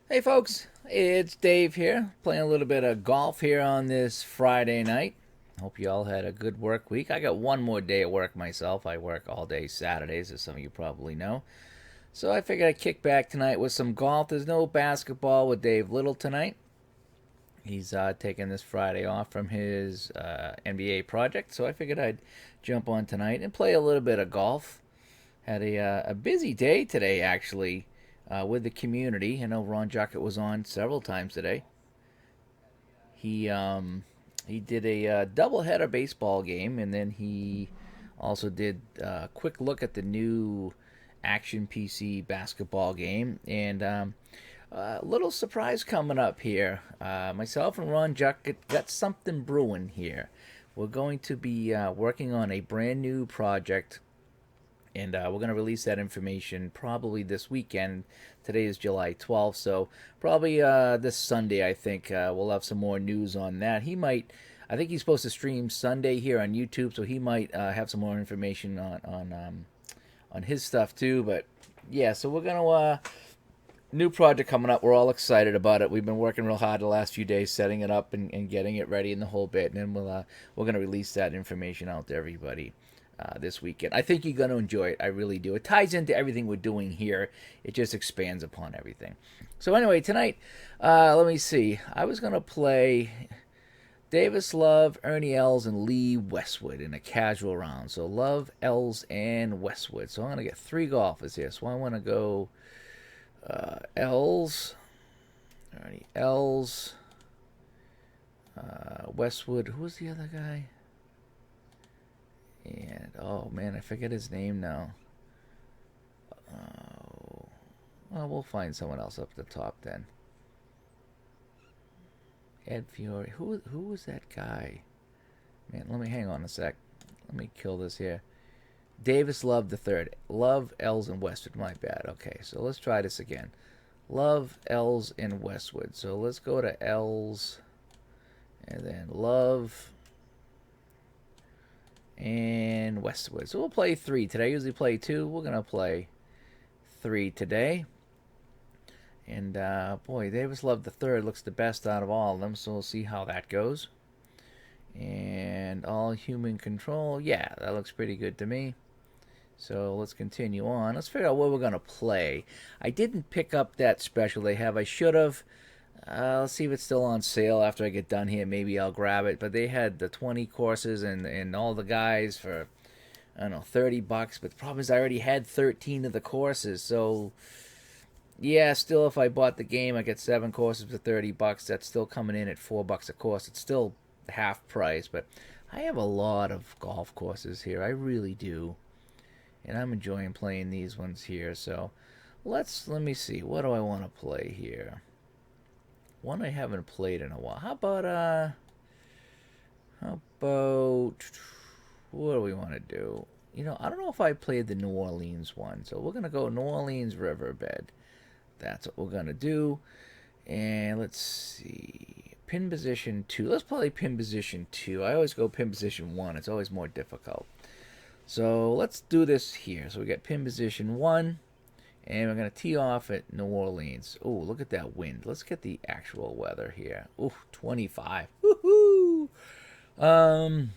Hey folks, it's Dave here, playing a little bit of golf here on this Friday night. Hope you all had a good work week. I got one more day of work myself. I work all day Saturdays, as some of you probably know. So I figured I'd kick back tonight with some golf. There's no basketball with Dave Little tonight. He's taking this Friday off from his NBA project, so I figured I'd jump on tonight and play a little bit of golf. Had a busy day today, actually, with the community. I know Ron Juckett was on several times today. He he did a doubleheader baseball game, and then he also did a quick look at the new Action PC basketball game. And a little surprise coming up here. Myself and Ron Juckett got something brewing here. We're going to be working on a brand new project, and we're going to release that information probably this weekend. Today is July 12th, so probably this Sunday, I think, we'll have some more news on that. I think he's supposed to stream Sunday here on YouTube, so he might have some more information on his stuff too. But yeah, so we're going to, new project coming up. We're all excited about it. We've been working real hard the last few days setting it up and getting it ready and the whole bit, and then we're going to release that information out to everybody this weekend. I think you're going to enjoy it. I really do. It ties into everything we're doing here. It just expands upon everything. So anyway, tonight, let me see. I was going to play Davis Love, Ernie Els, and Lee Westwood in a casual round. So Love, Els, and Westwood. So I'm going to get three golfers here. So I want to go Els, Ernie Els, Westwood. Who was the other guy? And oh man, I forget his name now. Oh, well, we'll find someone else up at the top then. Ed Fiore. Who was that guy? Man, let me hang on a sec. Let me kill this here. Davis Love the third. Love, Els, and Westwood. My bad. Okay, so let's try this again. Love, Els, and Westwood. So let's go to Els, and then Love and Westwood. So we'll play three today. I usually play two. We're gonna play three today. And boy, Davis Love the third looks the best out of all of them. So we'll see how that goes. And all human control. Yeah, that looks pretty good to me. So let's continue on. Let's figure out what we're gonna play. I didn't pick up that special they have. I should have. Let's see if it's still on sale after I get done here. Maybe I'll grab it. But they had the 20 courses and all the guys for, I don't know, $30. But the problem is I already had 13 of the courses. So, yeah, still if I bought the game, I get 7 courses for $30. That's still coming in at $4 a course. It's still half price. But I have a lot of golf courses here. I really do. And I'm enjoying playing these ones here. So, let me see. What do I want to play here? One I haven't played in a while. How about what do we want to do? You know, I don't know if I played the New Orleans one, so we're gonna go New Orleans Riverbed. That's what we're gonna do. And let's see, pin position 2. Let's play pin position 2. I always go pin position 1. It's always more difficult. So let's do this here. So we got pin position 1. And we're going to tee off at New Orleans. Oh, look at that wind. Let's get the actual weather here. Oh, 25. Woohoo! All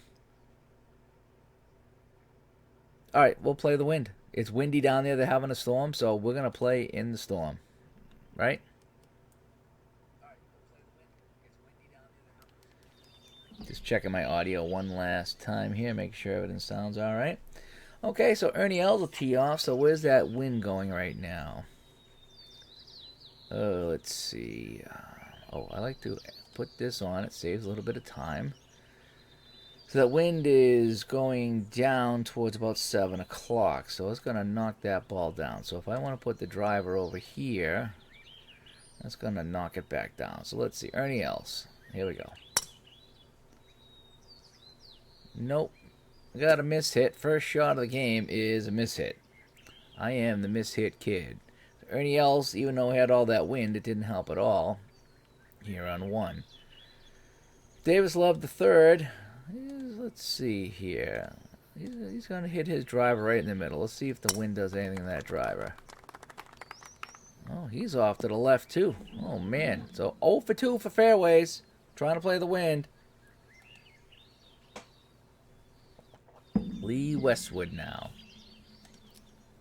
right, we'll play the wind. It's windy down there. They're having a storm, so we're going to play in the storm. Right? Just checking my audio one last time here. Make sure everything sounds all right. Okay, so Ernie Els will tee off. So where's that wind going right now? Oh, let's see. I like to put this on. It saves a little bit of time. So that wind is going down towards about 7 o'clock. So it's going to knock that ball down. So if I want to put the driver over here, that's going to knock it back down. So let's see. Ernie Els. Here we go. Nope. Got a miss hit. First shot of the game is a miss hit. I am the miss hit kid. Ernie Els, even though he had all that wind, it didn't help at all here on 1. Davis Love the third. Let's see here. He's going to hit his driver right in the middle. Let's see if the wind does anything to that driver. Oh, he's off to the left too. Oh man. So 0 for 2 for fairways. Trying to play the wind. Lee Westwood now.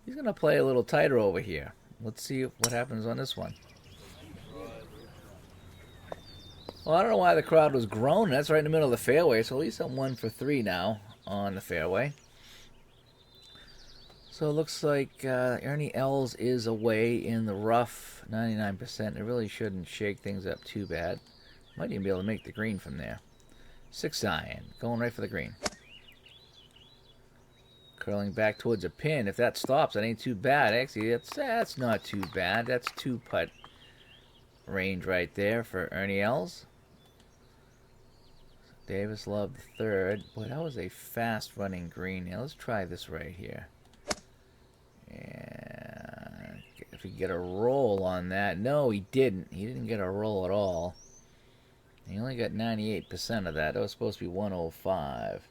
He's going to play a little tighter over here. Let's see what happens on this one. Well, I don't know why the crowd was groaning. That's right in the middle of the fairway. So at least I'm 1 for 3 now on the fairway. So it looks like Ernie Els is away in the rough, 99%. It really shouldn't shake things up too bad. Might even be able to make the green from there. 6 iron, going right for the green. Curling back towards a pin. If that stops, that ain't too bad. Actually, that's not too bad. That's 2-putt range right there for Ernie Els. Davis Love the third. Boy, that was a fast-running green. Now let's try this right here. And if he get a roll on that. No, he didn't. He didn't get a roll at all. He only got 98% of that. That was supposed to be 105.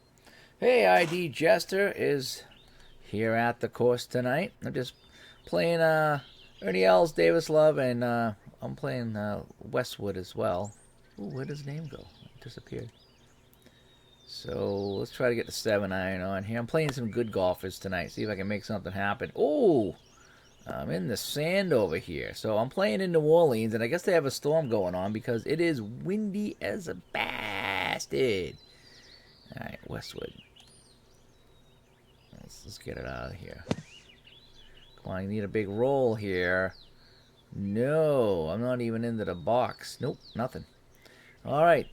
Hey, ID Jester is here at the course tonight. I'm just playing Ernie Els, Davis Love, and I'm playing Westwood as well. Ooh, where does his name go? It disappeared. So let's try to get the 7 iron on here. I'm playing some good golfers tonight. See if I can make something happen. Oh, I'm in the sand over here. So I'm playing in New Orleans, and I guess they have a storm going on because it is windy as a bastard. All right, Westwood. Let's get it out of here. Come on, you need a big roll here. No, I'm not even into the box. Nope, nothing. All right.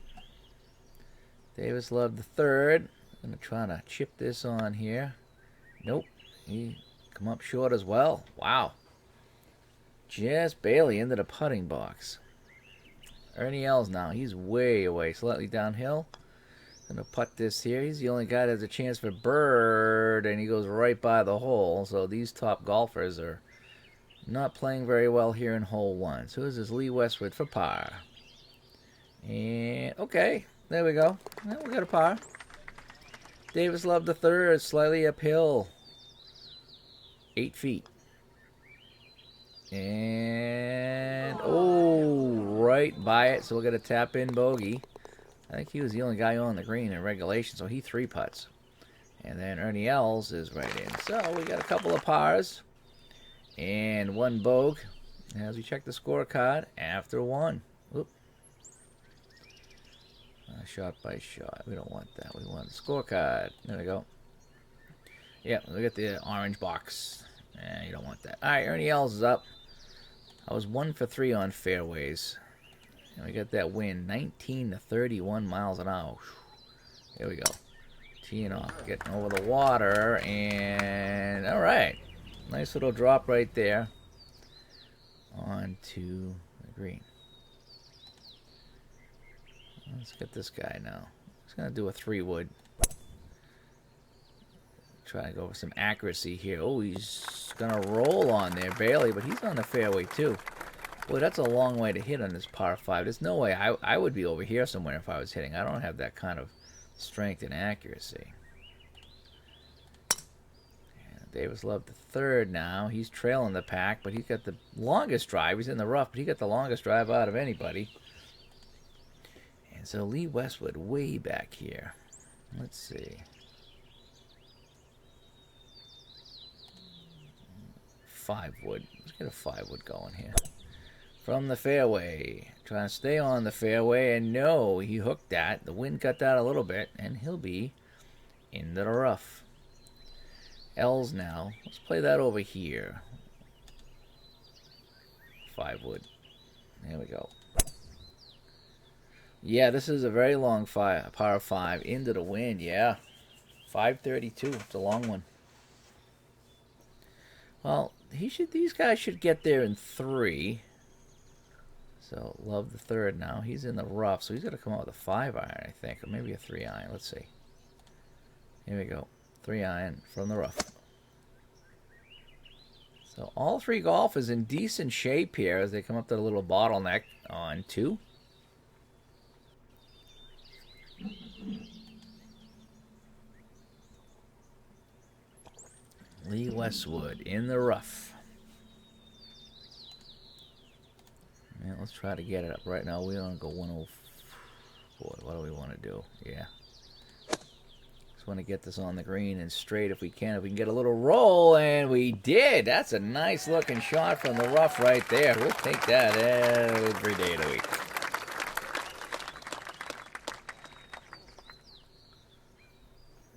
Davis Love the third. I'm going to try to chip this on here. Nope. He come up short as well. Wow. Just barely into the putting box. Ernie Els now. He's way away. Slightly downhill. Going to putt this here. He's the only guy that has a chance for bird. And he goes right by the hole. So these top golfers are not playing very well here in hole 1. So this is Lee Westwood for par. And okay. There we go. Well, we got a par. Davis Love the third, slightly uphill. 8 feet. And, oh, right by it. So we'll get a tap-in bogey. I think he was the only guy on the green in regulation, so he 3-putts. And then Ernie Els is right in. So we got a couple of pars and 1 bogey as we check the scorecard after 1. Whoop. Shot by shot. We don't want that. We want the scorecard. There we go. Yep, we got the orange box. You don't want that. All right, Ernie Els is up. I was 1 for 3 on fairways. And we got that win, 19 to 31 miles an hour. Here we go. Teeing off, getting over the water, and all right. Nice little drop right there onto the green. Let's get this guy now. He's going to do a 3-wood. Try to go for some accuracy here. Oh, he's going to roll on there, barely, but he's on the fairway too. Boy, that's a long way to hit on this par 5. There's no way I would be over here somewhere if I was hitting. I don't have that kind of strength and accuracy. And Davis Love the third now. He's trailing the pack, but he's got the longest drive. He's in the rough, but he got the longest drive out of anybody. And so Lee Westwood way back here. Let's see. 5-wood. Let's get a 5-wood going here. From the fairway. Trying to stay on the fairway, and no, he hooked that. The wind cut that a little bit, and he'll be into the rough. Els now. Let's play that over here. 5-wood. There we go. Yeah, this is a very long par 5 into the wind. Yeah, 532. It's a long one. Well, these guys should get there in 3. So Love the third now. He's in the rough, so he's got to come out with a 5 iron, I think, or maybe a 3 iron. Let's see. Here we go. 3 iron from the rough. So all 3 golfers in decent shape here as they come up to the little bottleneck on 2. Lee Westwood in the rough. Let's try to get it up. Right now, we want to go 104. What do we want to do? Yeah. Just want to get this on the green and straight if we can. If we can get a little roll, and we did. That's a nice looking shot from the rough right there. We'll take that every day of the week.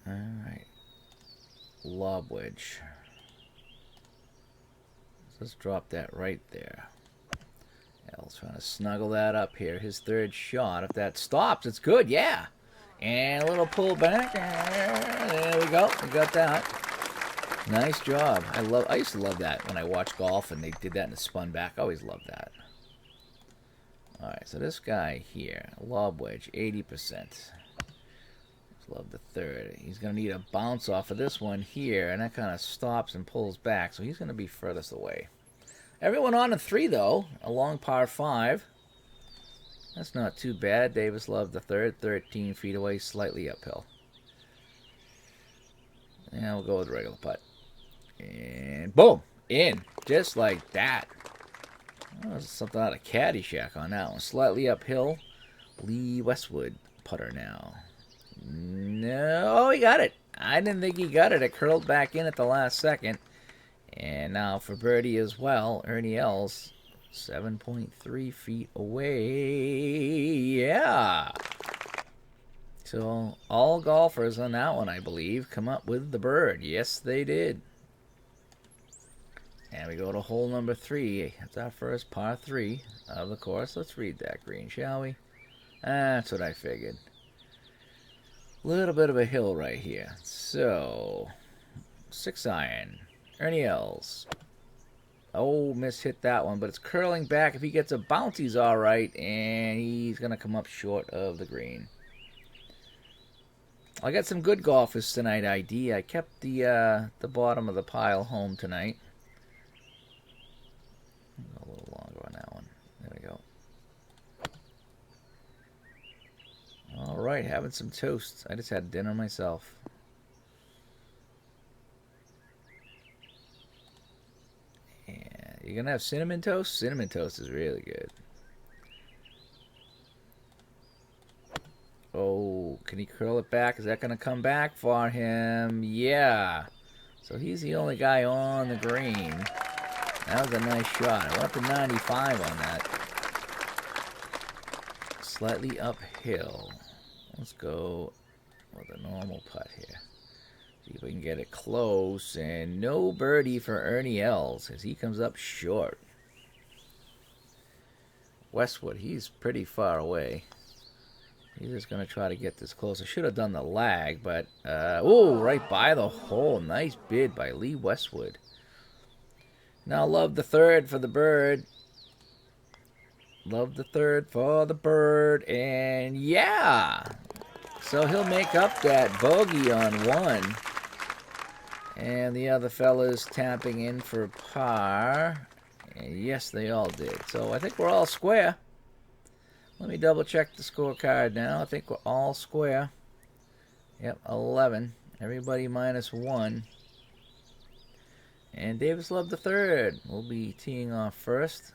All right. Lob wedge. Let's drop that right there. L's trying to snuggle that up here. His third shot. If that stops, it's good. Yeah. And a little pull back. There we go. We got that. Nice job. I used to love that when I watched golf and they did that and it spun back. I always loved that. All right. So this guy here, lob wedge, 80%. Love the third. He's going to need a bounce off of this one here, and that kind of stops and pulls back, so he's going to be furthest away. Everyone on a 3, though, a long par 5. That's not too bad. Davis loved the third, 13 feet away, slightly uphill. And we'll go with the regular putt. And boom! In. Just like that. That was something out of Caddyshack on that one. Slightly uphill. Lee Westwood putter now. No, he got it. I didn't think he got it. It curled back in at the last second. And now for birdie as well, Ernie Els, 7.3 feet away. Yeah. So all golfers on that one, I believe, come up with the bird. Yes, they did. And we go to hole number 3. That's our first par 3 of the course. Let's read that green, shall we? That's what I figured. Little bit of a hill right here. So, 6 iron. Ernie Els. Oh, hit that one, but it's curling back. If he gets a bounce, he's all right, and he's going to come up short of the green. I got some good golfers tonight, ID. I kept the bottom of the pile home tonight. A little longer on that one. There we go. All right, having some toast. I just had dinner myself. And you're going to have cinnamon toast? Cinnamon toast is really good. Oh, can he curl it back? Is that going to come back for him? Yeah. So he's the only guy on the green. That was a nice shot. I went up to 95 on that. Slightly uphill. Let's go with a normal putt here. See if we can get it close. And no birdie for Ernie Els as he comes up short. Westwood, he's pretty far away. He's just going to try to get this close. I should have done the lag, but... oh, right by the hole. Nice bid by Lee Westwood. Now love the third for the bird. Love the third for the bird. And yeah! So he'll make up that bogey on 1. And the other fella's tapping in for par. And yes, they all did. So I think we're all square. Let me double check the scorecard now. I think we're all square. Yep, 11. Everybody minus 1. And Davis Love the third will be teeing off first.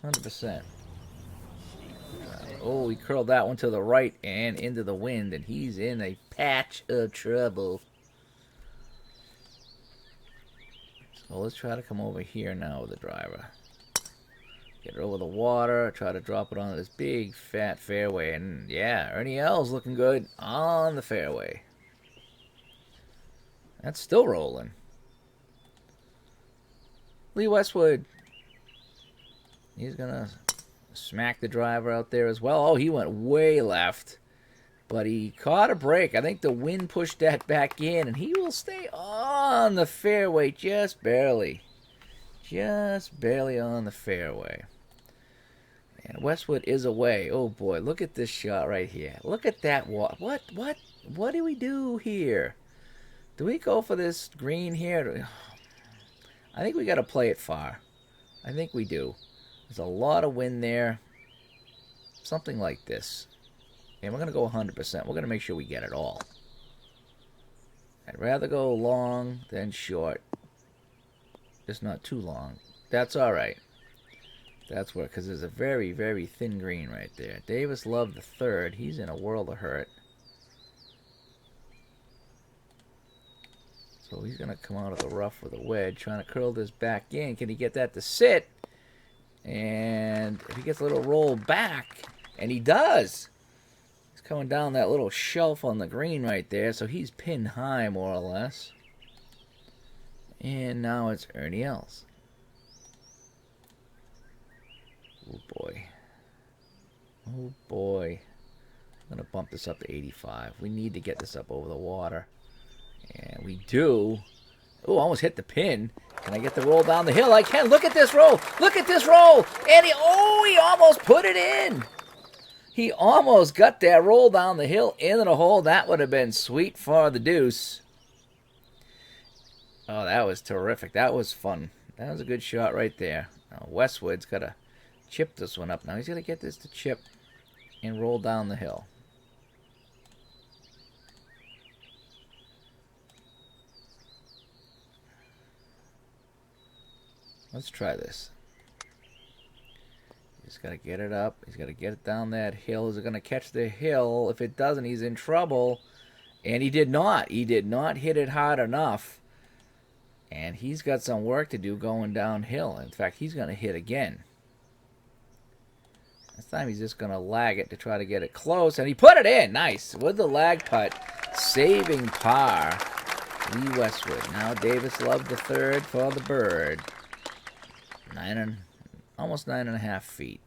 100%. Oh, he curled that one to the right and into the wind, and he's in a patch of trouble. So let's try to come over here now with the driver. Get it over the water, try to drop it onto this big fat fairway, and yeah, Ernie Els looking good on the fairway. That's still rolling. Lee Westwood. He's going to smack the driver out there as well. Oh, he went way left. But he caught a break. I think the wind pushed that back in. And he will stay on the fairway just barely. Just barely on the fairway. And Westwood is away. Oh, boy. Look at this shot right here. Look at that. What do we do here? Do we go for this green here? I think we got to play it far. I think we do. There's a lot of wind there. Something like this. And we're going to go 100%. We're going to make sure we get it all. I'd rather go long than short. Just not too long. That's all right. That's where, because there's a very, very thin green right there. Davis Love the third. He's in a world of hurt. So he's going to come out of the rough with a wedge, trying to curl this back in. Can he get that to sit? And if he gets a little roll back, and he does. He's coming down that little shelf on the green right there, so he's pinned high, more or less. And now it's Ernie Els. Oh, boy. Oh, boy. I'm going to bump this up to 85. We need to get this up over the water. And we do. Oh, almost hit the pin. Can I get the roll down the hill? I can. Look at this roll. Look at this roll. And he almost put it in. He almost got that roll down the hill into the hole. That would have been sweet for the deuce. Oh, that was terrific. That was fun. That was a good shot right there. Now, Westwood's got to chip this one up. Now he's going to get this to chip and roll down the hill. Let's try this. He's got to get it up. He's got to get it down that hill. Is it going to catch the hill? If it doesn't, he's in trouble. And he did not. He did not hit it hard enough. And he's got some work to do going downhill. In fact, he's going to hit again. This time he's just going to lag it to try to get it close. And he put it in. Nice. With the lag putt. Saving par. Lee Westwood. Now Davis Love the third for the bird. Almost 9.5 feet.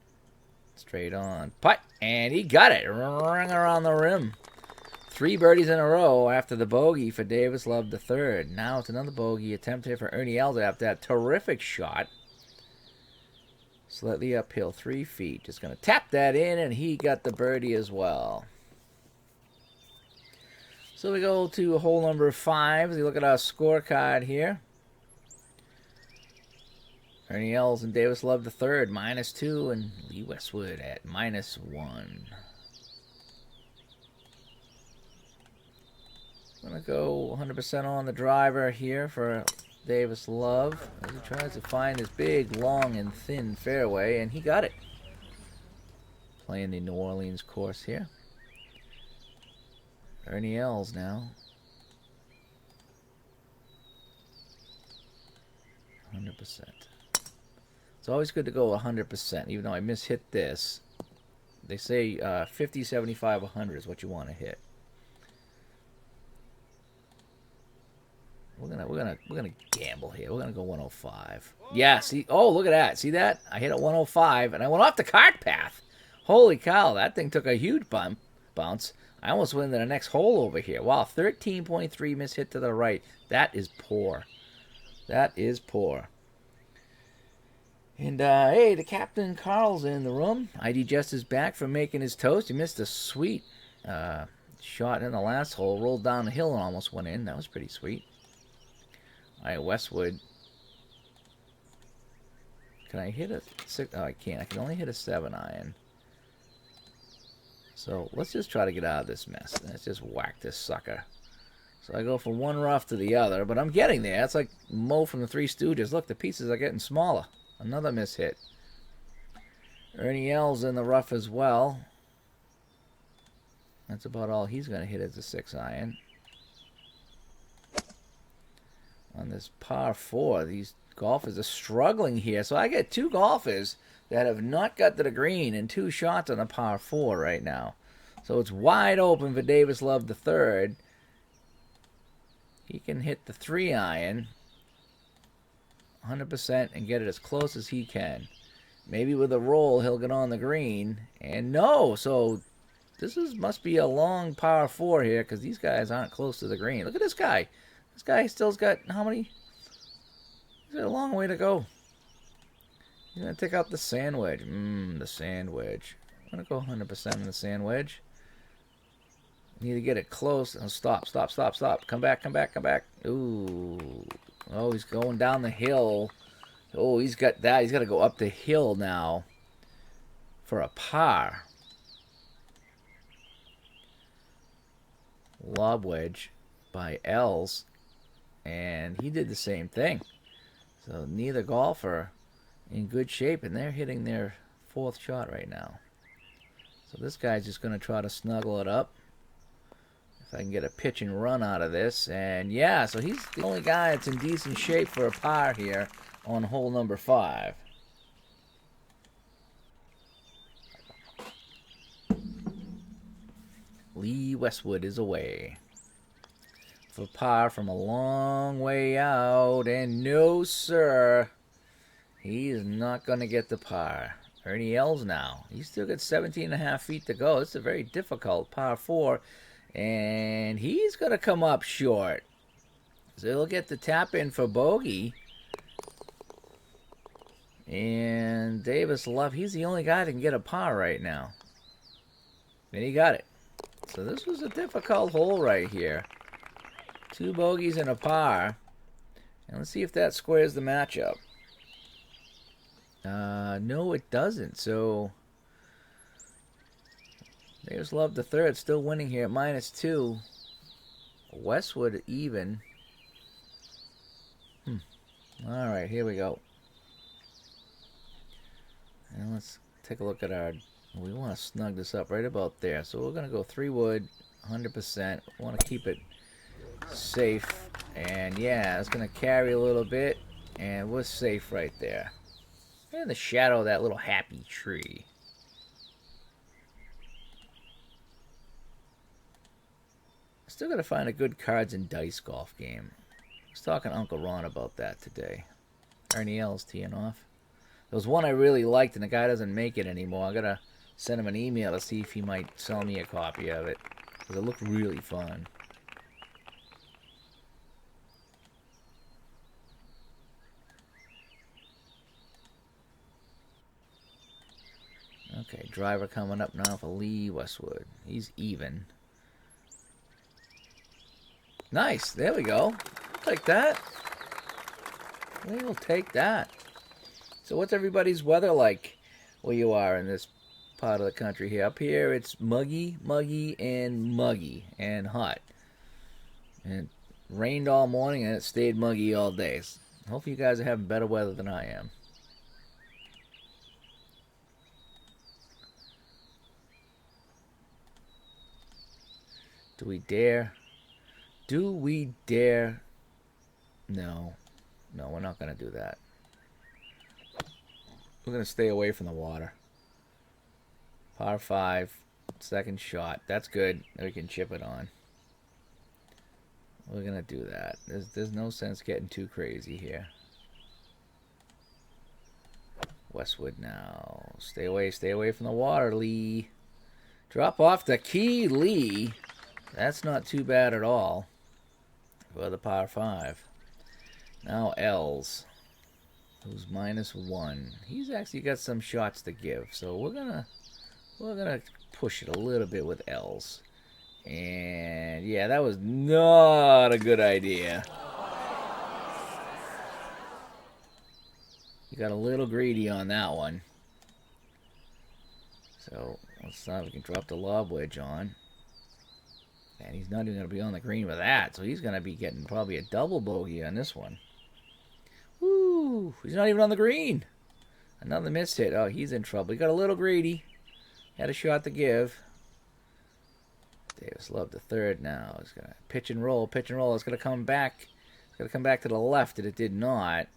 Straight on. Putt. And he got it. Ring around the rim. 3 birdies in a row after the bogey for Davis Love the third. Now it's another bogey attempt here for Ernie Els after that terrific shot. Slightly uphill, 3 feet. Just going to tap that in, and he got the birdie as well. So we go to hole number 5. As we look at our scorecard here. Ernie Els and Davis Love the third, -2, and Lee Westwood at -1. I'm going to go 100% on the driver here for Davis Love as he tries to find this big, long, and thin fairway, and he got it. Playing the New Orleans course here. Ernie Els now. 100%. It's always good to go 100%, even though I mishit this. They say 50, 75, 100 is what you want to hit. We're gonna gamble here. We're gonna go 105. Yeah, see, oh, look at that. See that? I hit a 105 and I went off the cart path. Holy cow, that thing took a huge bounce. I almost went into the next hole over here. Wow, 13.3 miss hit to the right. That is poor. That is poor. And, hey, the Captain Carl's in the room. ID Just is back from making his toast. He missed a sweet shot in the last hole. Rolled down the hill and almost went in. That was pretty sweet. All right, Westwood. Can I hit a 6? Oh, I can't. I can only hit a 7-iron. So let's just try to get out of this mess. Let's just whack this sucker. So I go from one rough to the other, but I'm getting there. It's like Mo from the Three Stooges. Look, the pieces are getting smaller. Another miss hit. Ernie Els in the rough as well. That's about all he's going to hit as a 6-iron. On this par 4, these golfers are struggling here. So I get 2 golfers that have not got to the green and 2 shots on a par 4 right now. So it's wide open for Davis Love the third. He can hit the 3-iron 100% and get it as close as he can. Maybe with a roll he'll get on the green. And no, so this must be a long par 4 here because these guys aren't close to the green. Look at this guy. This guy still's got how many? He's got a long way to go. He's going to take out the sand wedge. The sand wedge. I'm going to go 100% on the sand wedge. Need to get it close. Oh, stop. Come back. Ooh. Oh, he's going down the hill. Oh, he's got that. He's got to go up the hill now for a par. Lob wedge by Els. And he did the same thing. So neither golfer in good shape, and they're hitting their 4th shot right now. So this guy's just going to try to snuggle it up. If I can get a pitch and run out of this. And yeah, so he's the only guy that's in decent shape for a par here on hole number 5. Lee Westwood is away for par from a long way out. And no, sir, he is not going to get the par. Ernie Els now. He's still got 17.5 feet to go. It's a very difficult par 4. And he's going to come up short. So he'll get the tap in for bogey. And Davis Love, he's the only guy that can get a par right now. And he got it. So this was a difficult hole right here. 2 bogeys and a par. And let's see if that squares the matchup. No, it doesn't. So Davis Love the third still winning here at -2. Westwood even. All right, here we go. And let's take a look at our. We want to snug this up right about there. So we're going to go 3 wood, 100%. We want to keep it safe. And yeah, it's going to carry a little bit. And we're safe right there. In the shadow of that little happy tree. Still got to find a good cards and dice golf game. I was talking to Uncle Ron about that today. Ernie Els teeing off. There was one I really liked, and the guy doesn't make it anymore. I got to send him an email to see if he might sell me a copy of it, because it looked really fun. Okay, driver coming up now for Lee Westwood. He's even. Nice, there we go. I'll take that. We will take that. So what's everybody's weather like where you are in this part of the country here? Up here it's muggy and hot. And it rained all morning and it stayed muggy all day. Hopefully you guys are having better weather than I am. Do we dare? Do we dare? No. No, we're not going to do that. We're going to stay away from the water. Par 5, second shot. That's good. We can chip it on. We're going to do that. There's no sense getting too crazy here. Westwood now. Stay away from the water, Lee. Drop off the key, Lee. That's not too bad at all for the par 5. Now Els, who's -1. He's actually got some shots to give, so we're gonna push it a little bit with Els. And yeah, that was not a good idea. You got a little greedy on that one. So let's see if we can drop the lob wedge on. And he's not even going to be on the green with that, so he's going to be getting probably a double bogey on this one. Woo! He's not even on the green. Another missed hit. Oh, he's in trouble. He got a little greedy. Had a shot to give. Davis Love the third now. He's going to pitch and roll. It's going to come back. It's going to come back to the left, and it did not.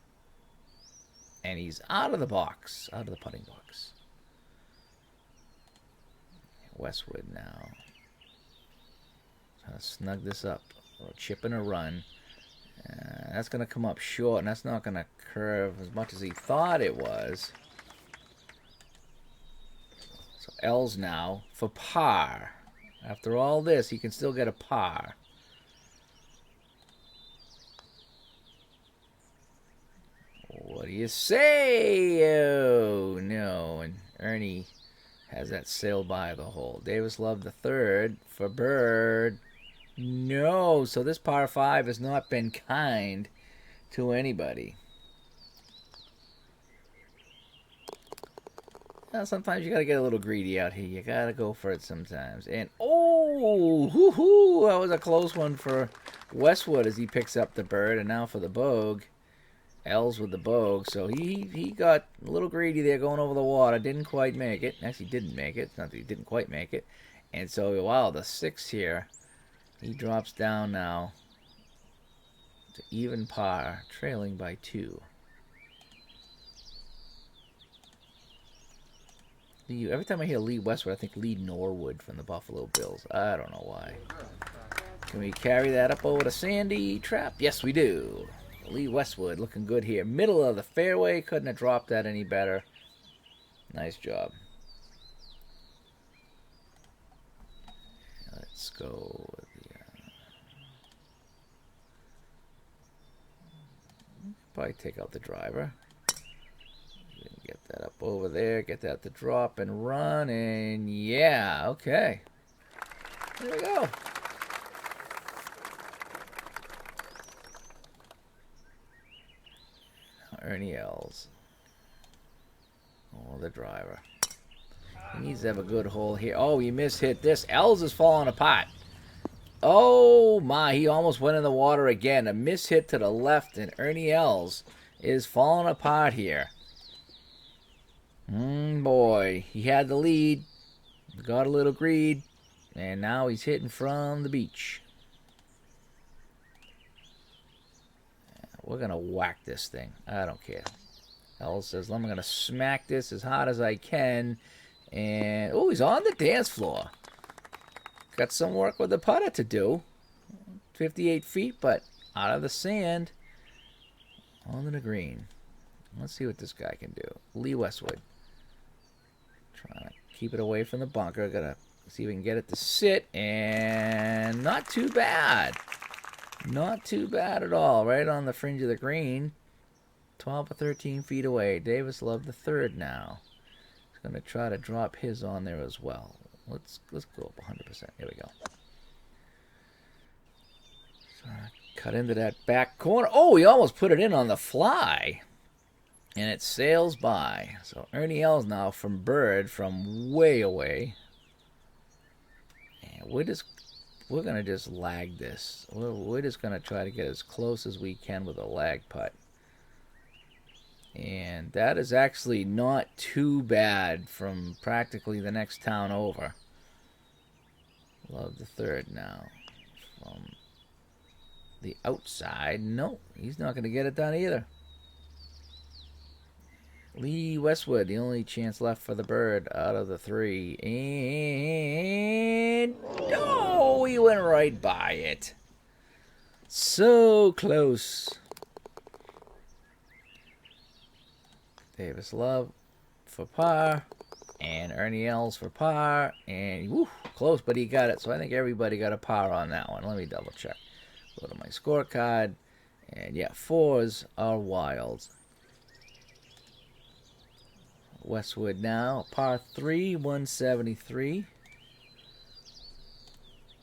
And he's out of the box. Out of the putting box. Westwood now. Trying to snug this up. A little chip and a run. That's going to come up short, and that's not going to curve as much as he thought it was. So Els now for par. After all this, he can still get a par. What do you say? Oh, no. And Ernie has that sail by the hole. Davis Love the third for bird. No, so this par 5 has not been kind to anybody. Well, sometimes you got to get a little greedy out here. You got to go for it sometimes. And, oh, that was a close one for Westwood as he picks up the bird. And now for the bogue. L's with the bogue, so he got a little greedy there going over the water. Didn't quite make it. Actually, didn't make it. It's not that he didn't quite make it. And so, wow, the 6 here. He drops down now to even par, trailing by 2. Every time I hear Lee Westwood, I think Lee Norwood from the Buffalo Bills. I don't know why. Can we carry that up over to Sandy Trap? Yes, we do. Lee Westwood looking good here. Middle of the fairway. Couldn't have dropped that any better. Nice job. Let's go with the... probably take out the driver. Get that up over there. Get that to drop and run. And yeah, okay. There we go. Ernie Els. Oh, the driver. He needs to have a good hole here. Oh, he mishit this. Els is falling apart. Oh, my. He almost went in the water again. A mishit to the left, and Ernie Els is falling apart here. Boy. He had the lead. Got a little greed. And now he's hitting from the beach. We're going to whack this thing. I don't care. Els says, I'm going to smack this as hard as I can. And, oh, he's on the dance floor. Got some work with the putter to do. 58 feet, but out of the sand. On the green. Let's see what this guy can do. Lee Westwood. Trying to keep it away from the bunker. Got to see if we can get it to sit. And not too bad. Not too bad at all. Right on the fringe of the green. 12 or 13 feet away. Davis Love the third now. He's going to try to drop his on there as well. Let's go up 100%. Here we go. So cut into that back corner. Oh, he almost put it in on the fly. And it sails by. So Ernie Els now from Bird from way away. And we're going to just lag this. We're just going to try to get as close as we can with a lag putt. And that is actually not too bad from practically the next town over. Love the third now. From the outside. No, he's not going to get it done either. Lee Westwood, the only chance left for the Bird out of the 3. And oh, he went right by it. So close. Davis Love for par. And Ernie Els for par. And woo, close, but he got it. So I think everybody got a par on that one. Let me double check. Go to my scorecard. And yeah, 4s are wild. Westwood now, par 3, 173.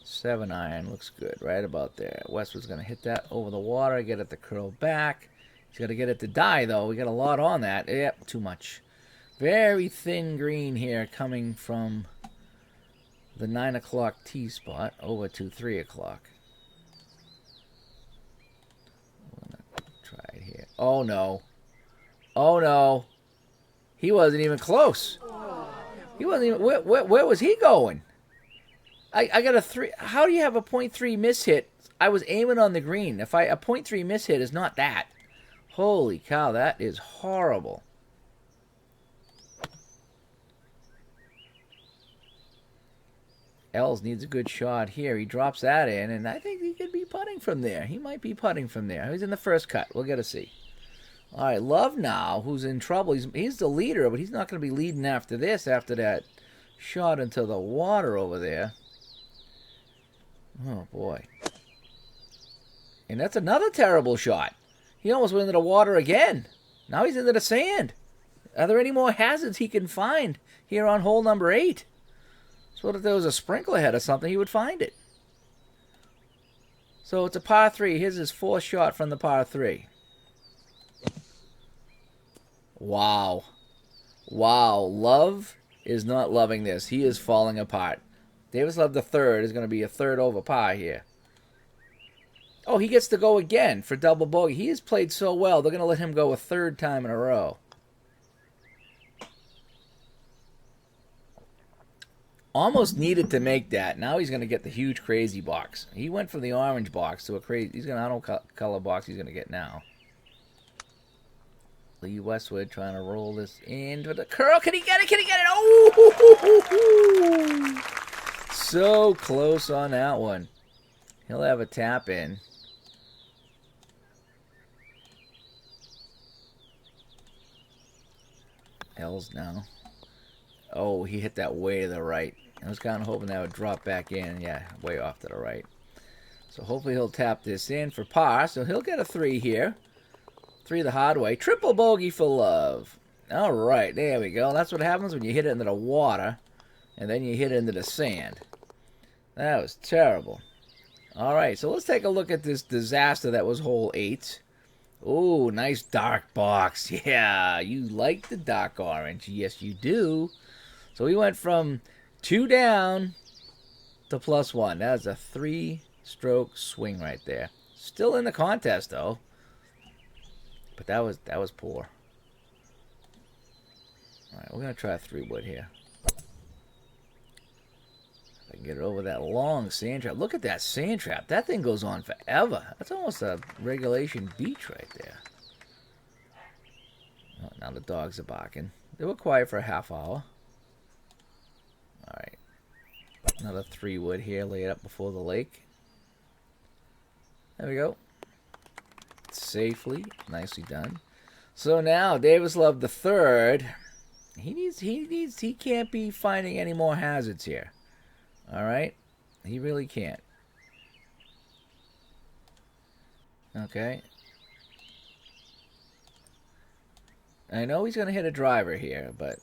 7 iron, looks good, right about there. Westwood's going to hit that over the water, get it to curl back. He's got to get it to die, though. We got a lot on that. Yep, too much. Very thin green here coming from the 9 o'clock tee spot over to 3 o'clock. I'm going to try it here. Oh, no. Oh, no. He wasn't even close. He wasn't even... Where was he going? I got a 3... How do you have a .3 mishit? I was aiming on the green. A .3 mishit is not that. Holy cow, that is horrible. Els needs a good shot here. He drops that in, and I think he could be putting from there. He might be putting from there. He's in the first cut. We'll get to see. All right, Love now, who's in trouble. He's the leader, but he's not going to be leading after this, after that shot into the water over there. Oh, boy. And that's another terrible shot. He almost went into the water again. Now he's into the sand. Are there any more hazards he can find here on hole number 8? So if there was a sprinkler head or something, he would find it. So it's a par 3. Here's his 4th shot from the par 3. Wow. Wow. Love is not loving this. He is falling apart. Davis Love the third is going to be a third over par here. Oh, he gets to go again for double bogey. He has played so well, they're going to let him go a third time in a row. Almost needed to make that. Now he's going to get the huge crazy box. He went from the orange box to a crazy... He's going to... I don't know what color box he's going to get now. Lee Westwood trying to roll this into the curl. Can he get it? Can he get it? Oh! So close on that one. He'll have a tap in. L's now. Oh, he hit that way to the right. I was kind of hoping that would drop back in. Yeah, way off to the right. So hopefully he'll tap this in for par. So he'll get a 3 here. 3 the hard way. Triple bogey for love. All right, there we go. That's what happens when you hit it into the water and then you hit it into the sand. That was terrible. All right, so let's take a look at this disaster that was hole 8. Oh, nice dark box. Yeah, you like the dark orange. Yes, you do. So we went from 2 down to +1. That was a 3-stroke swing right there. Still in the contest, though. But that was poor. All right, we're going to try a 3-wood here. If I can get it over that long sand trap. Look at that sand trap. That thing goes on forever. That's almost a regulation beach right there. Oh, now the dogs are barking. They were quiet for a half hour. All right. Another 3-wood here. Lay it up before the lake. There we go. Safely. Nicely done. So now, Davis Love the third. He can't be finding any more hazards here. All right? He really can't. Okay. I know he's going to hit a driver here, but...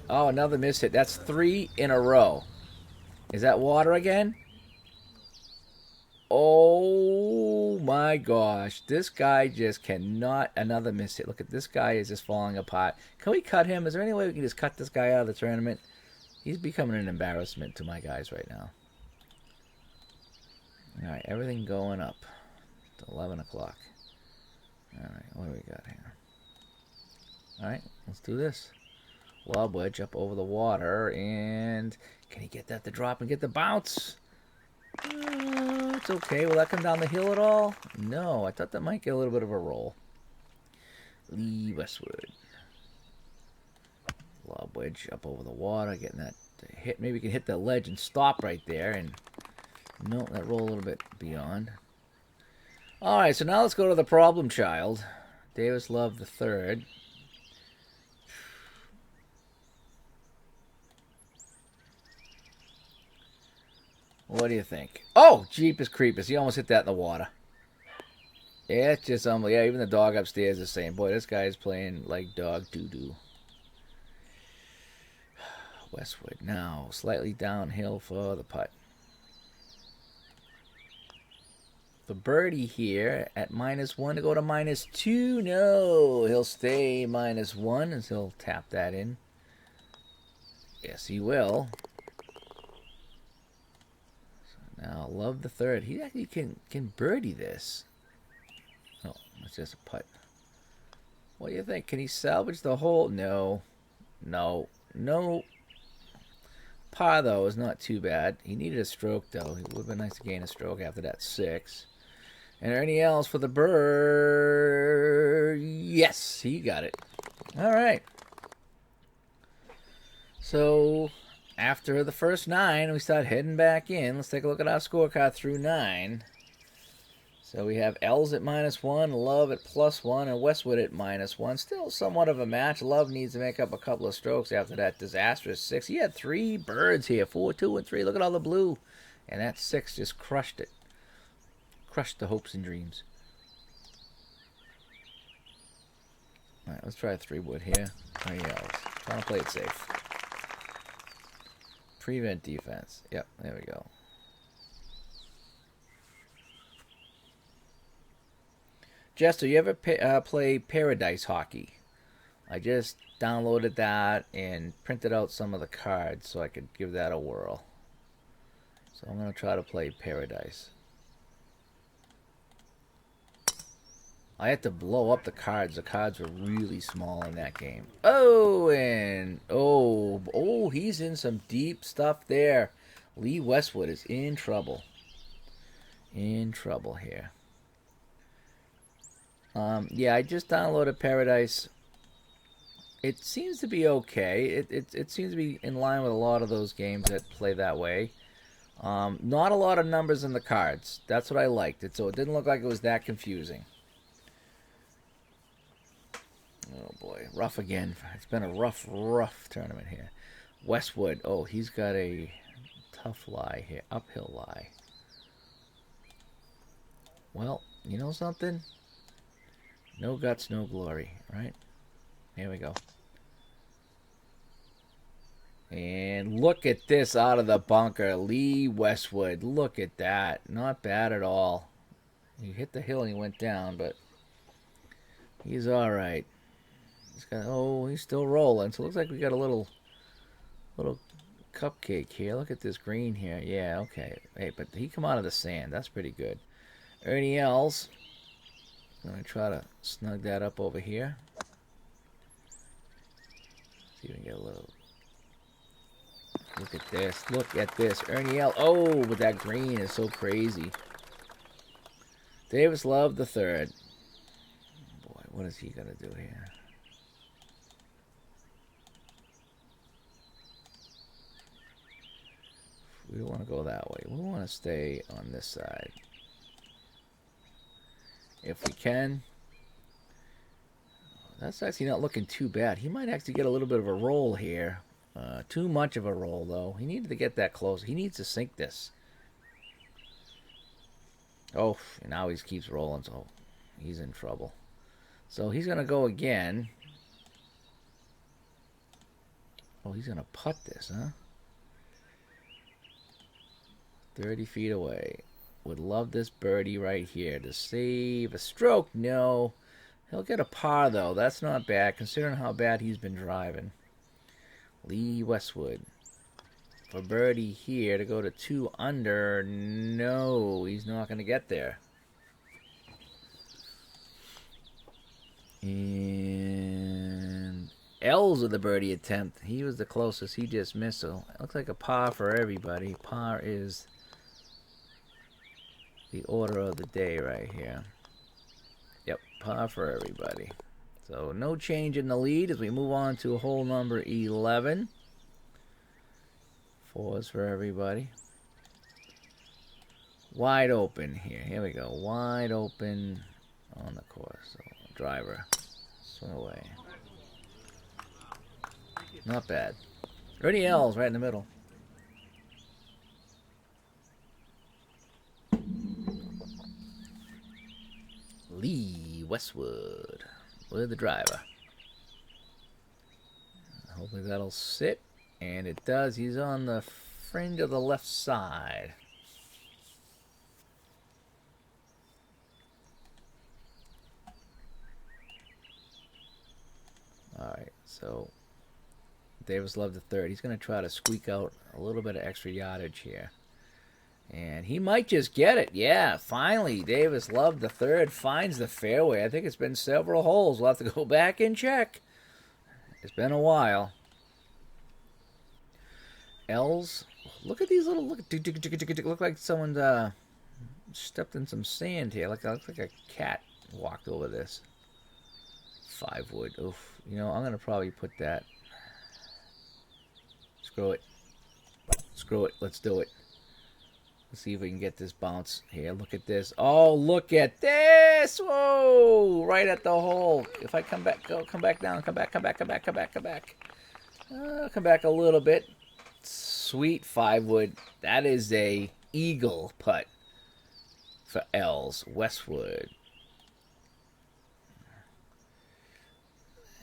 Oh, another miss hit. That's 3 in a row. Is that water again? Oh my gosh. This guy just cannot... Another miss hit. Look at this guy is just falling apart. Can we cut him? Is there any way we can just cut this guy out of the tournament? He's becoming an embarrassment to my guys right now. Alright, everything going up to 11 o'clock. Alright, what do we got here? Alright, let's do this. Lob wedge up over the water, and can he get that to drop and get the bounce? It's okay. Will that come down the hill at all? No, I thought that might get a little bit of a roll. Lee Westwood. Lob wedge up over the water, getting that to hit. Maybe we can hit the ledge and stop right there, and no, that roll a little bit beyond. All right, so now let's go to the problem child, Davis Love the third. What do you think? Oh, Jeepers Creepers. He almost hit that in the water. Yeah, it's just unbelievable. Yeah, even the dog upstairs is saying, boy, this guy is playing like dog doo-doo. Westwood now. Slightly downhill for the putt. The birdie here at -1 to go to -2. No, he'll stay -1 as he'll tap that in. Yes, he will. Now, Love the third. He actually can birdie this. Oh, it's just a putt. What do you think? Can he salvage the hole? No. No. No. Par, though, is not too bad. He needed a stroke, though. It would have been nice to gain a stroke after that 6. And anything else for the bird? Yes, he got it. All right. So... after the first 9, we start heading back in. Let's take a look at our scorecard through 9. So we have L's at -1, Love at +1, and Westwood at -1. Still somewhat of a match. Love needs to make up a couple of strokes after that disastrous 6. He had 3 birds here, 4, 2, and 3. Look at all the blue. And that 6 just crushed it. Crushed the hopes and dreams. All right, let's try a 3-wood here. There he goes. Trying to play it safe. Prevent defense. Yep, there we go. Jester, you ever play Paradise Hockey? I just downloaded that and printed out some of the cards so I could give that a whirl. So I'm going to try to play Paradise. I had to blow up the cards. The cards were really small in that game. Oh, and he's in some deep stuff there. Lee Westwood is in trouble. In trouble here. Yeah, I just downloaded Paradise. It seems to be okay. It seems to be in line with a lot of those games that play that way. Not a lot of numbers in the cards. That's what I liked. So it didn't look like it was that confusing. Oh boy, rough again. It's been a rough tournament here. Westwood. Oh, he's got a tough lie here. Uphill lie. Well, you know something? No guts, no glory, right? Here we go. And look at this out of the bunker. Lee Westwood. Look at that. Not bad at all. He hit the hill and he went down, but he's all right. He's still rolling. So it looks like we got a little cupcake here. Look at this green here. Yeah, okay. Hey, but he come out of the sand. That's pretty good. Ernie Els. I'm going to try to snug that up over here. See if we can get a little... Look at this. Look at this. Ernie L. Oh, but that green is so crazy. Davis Love the third. Boy, what is he going to do here? We don't want to go that way. We want to stay on this side. If we can. That's actually not looking too bad. He might actually get a little bit of a roll here. Too much of a roll, though. He needed to get that close. He needs to sink this. Oh, and now he keeps rolling, so he's in trouble. So he's going to go again. Oh, he's going to putt this, huh? 30 feet away. Would love this birdie right here to save a stroke. No. He'll get a par, though. That's not bad, considering how bad he's been driving. Lee Westwood. For birdie here to go to 2 under. No, he's not going to get there. And Els with the birdie attempt. He was the closest. He just missed. So it looks like a par for everybody. Par is the order of the day right here. Yep, par for everybody. So no change in the lead as we move on to hole number 11. 4s for everybody. Wide open here. Here we go. Wide open on the course. So driver. Swing away. Not bad. Ernie Els right in the middle. Lee Westwood with the driver. Hopefully that'll sit. And it does. He's on the fringe of the left side. Alright, so Davis Love the third. He's going to try to squeak out a little bit of extra yardage here. And he might just get it. Yeah, finally, Davis Love the third finds the fairway. I think it's been several holes. We'll have to go back and check. It's been a while. Els, look at these little, look like someone stepped in some sand here. Looks like a cat walked over this. 5 wood. Oof. You know, I'm going to probably put that. Screw it. Screw it. Let's do it. Let's see if we can get this bounce here. Look at this. Oh, look at this. Whoa. Right at the hole. If I come back, come back down. Come back. Come back a little bit. Sweet 5 wood. That is a eagle putt for Els. Westwood.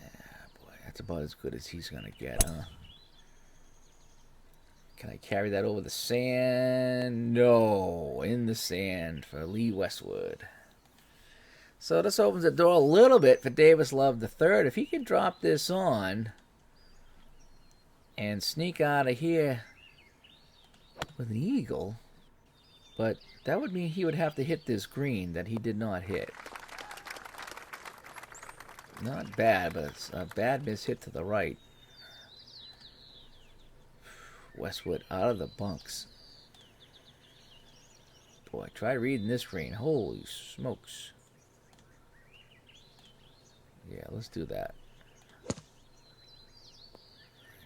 Yeah, boy, that's about as good as he's going to get, huh? Can I carry that over the sand? No, in the sand for Lee Westwood. So this opens the door a little bit for Davis Love the third. If he can drop this on and sneak out of here with an eagle, but that would mean he would have to hit this green that he did not hit. Not bad, but it's a bad miss hit to the right. Westwood out of the bunks. Boy, try reading this green. Holy smokes. Yeah, let's do that.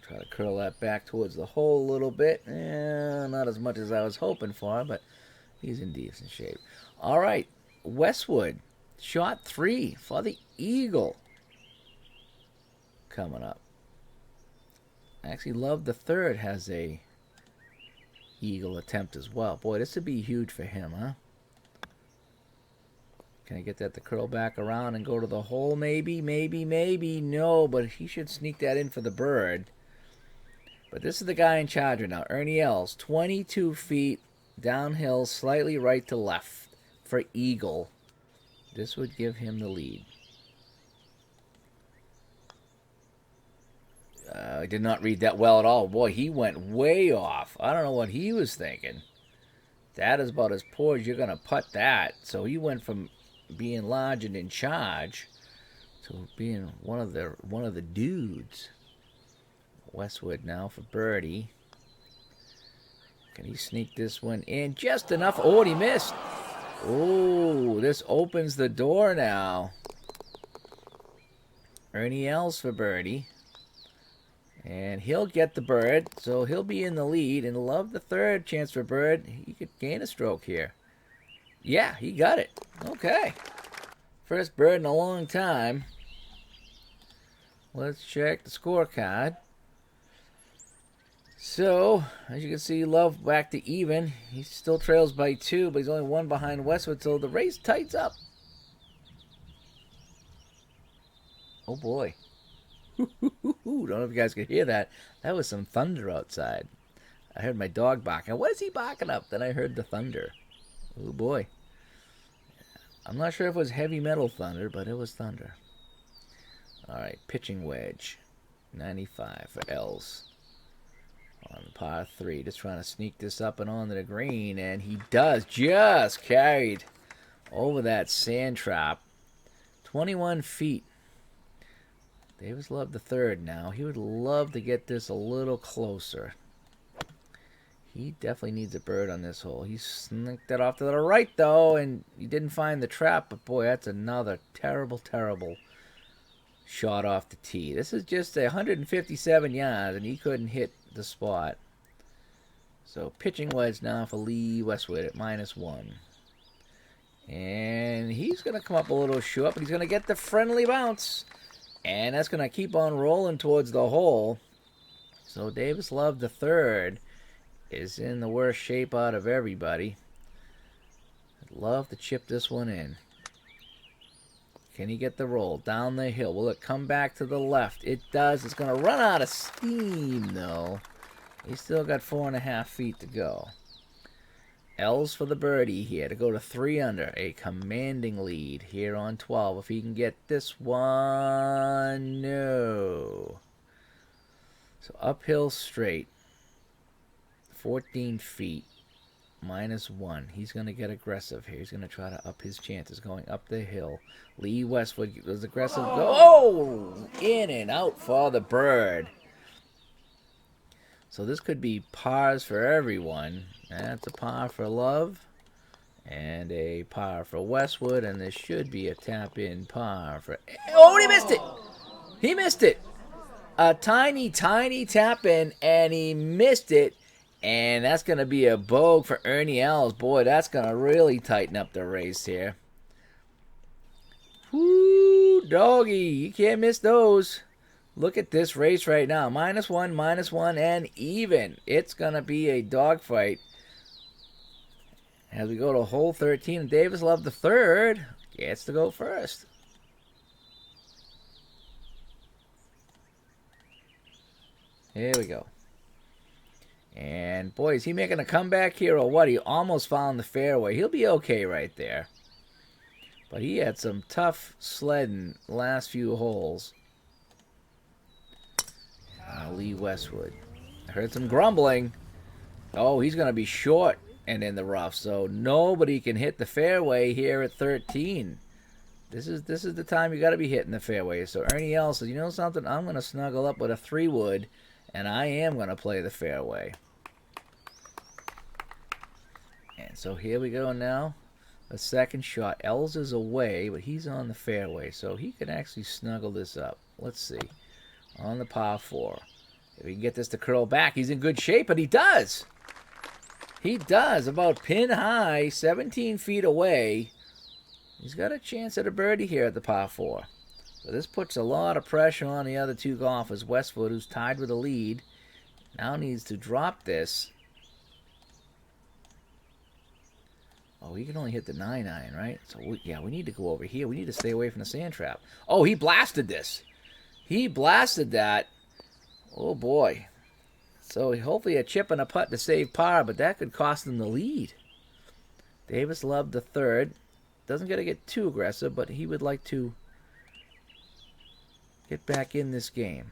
Try to curl that back towards the hole a little bit. Not as much as I was hoping for, but he's in decent shape. All right, Westwood, shot 3 for the eagle. Coming up. I actually love the third has a eagle attempt as well. Boy, this would be huge for him, huh? Can I get that to curl back around and go to the hole? Maybe, maybe, maybe. No, but he should sneak that in for the bird. But this is the guy in charge right now. Ernie Els, 22 feet downhill, slightly right to left for eagle. This would give him the lead. I did not read that well at all. Boy, he went way off. I don't know what he was thinking. That is about as poor as you're going to putt that. So he went from being large and in charge to being one of the dudes. Westwood now for birdie. Can he sneak this one in? Just enough. Oh, he missed. Oh, this opens the door now. Ernie Els for birdie. And he'll get the bird, so he'll be in the lead. And love the third chance for bird. He could gain a stroke here. Yeah, he got it. Okay. First bird in a long time. Let's check the scorecard. So, as you can see, Love back to even. He still trails by 2, but he's only 1 behind Westwood, so the race tightens up. Oh, boy. Don't know if you guys could hear that. That was some thunder outside. I heard my dog barking. What is he barking up? Then I heard the thunder. Oh, boy. I'm not sure if it was heavy metal thunder, but it was thunder. All right, pitching wedge. 95 for Els. On the par 3. Just trying to sneak this up and onto the green. And he does. Just carried over that sand trap. 21 feet. Davis Love the third now. He would love to get this a little closer. He definitely needs a bird on this hole. He sneaked that off to the right, though, and he didn't find the trap. But, boy, that's another terrible, terrible shot off the tee. This is just 157 yards, and he couldn't hit the spot. So, pitching wedge now for Lee Westwood at -1. And he's going to come up a little short, but he's going to get the friendly bounce. And that's going to keep on rolling towards the hole. So Davis Love the third is in the worst shape out of everybody. I'd love to chip this one in. Can he get the roll down the hill? Will it come back to the left? It does. It's going to run out of steam, though. He's still got 4.5 feet to go. Els for the birdie here to go to 3 under. A commanding lead here on 12. If he can get this one, no. So uphill straight. 14 feet. -1. He's going to get aggressive here. He's going to try to up his chances going up the hill. Lee Westwood was aggressive. Oh! In and out for the bird. So this could be pars for everyone. That's a par for Love and a par for Westwood, and this should be a tap-in par for... Oh, he missed it! He missed it! A tiny, tiny tap-in, and he missed it, and that's going to be a bogue for Ernie Els. Boy, that's going to really tighten up the race here. Whoo, doggy, you can't miss those. Look at this race right now. -1, -1, and even. It's going to be a dogfight. As we go to hole 13, Davis Love the third gets to go first. Here we go. And, boy, is he making a comeback here or what? He almost found the fairway. He'll be okay right there. But he had some tough sledding last few holes. Lee Westwood. I heard some grumbling. Oh, he's going to be short and in the rough. So nobody can hit the fairway here at 13. This is the time you got to be hitting the fairway. So Ernie L says, you know something? I'm going to snuggle up with a 3-wood, and I am going to play the fairway. And so here we go now. A second shot. Els is away, but he's on the fairway, so he can actually snuggle this up. Let's see. On the par 4. If he can get this to curl back, he's in good shape, and he does. He does. About pin high, 17 feet away. He's got a chance at a birdie here at the par 4. So this puts a lot of pressure on the other two golfers. Westwood, who's tied with a lead, now needs to drop this. Oh, he can only hit the 9-iron, right? So, we need to go over here. We need to stay away from the sand trap. Oh, he blasted this. He blasted that. Oh, boy. So, hopefully a chip and a putt to save par, but that could cost him the lead. Davis Love the third. Doesn't got to get too aggressive, but he would like to get back in this game.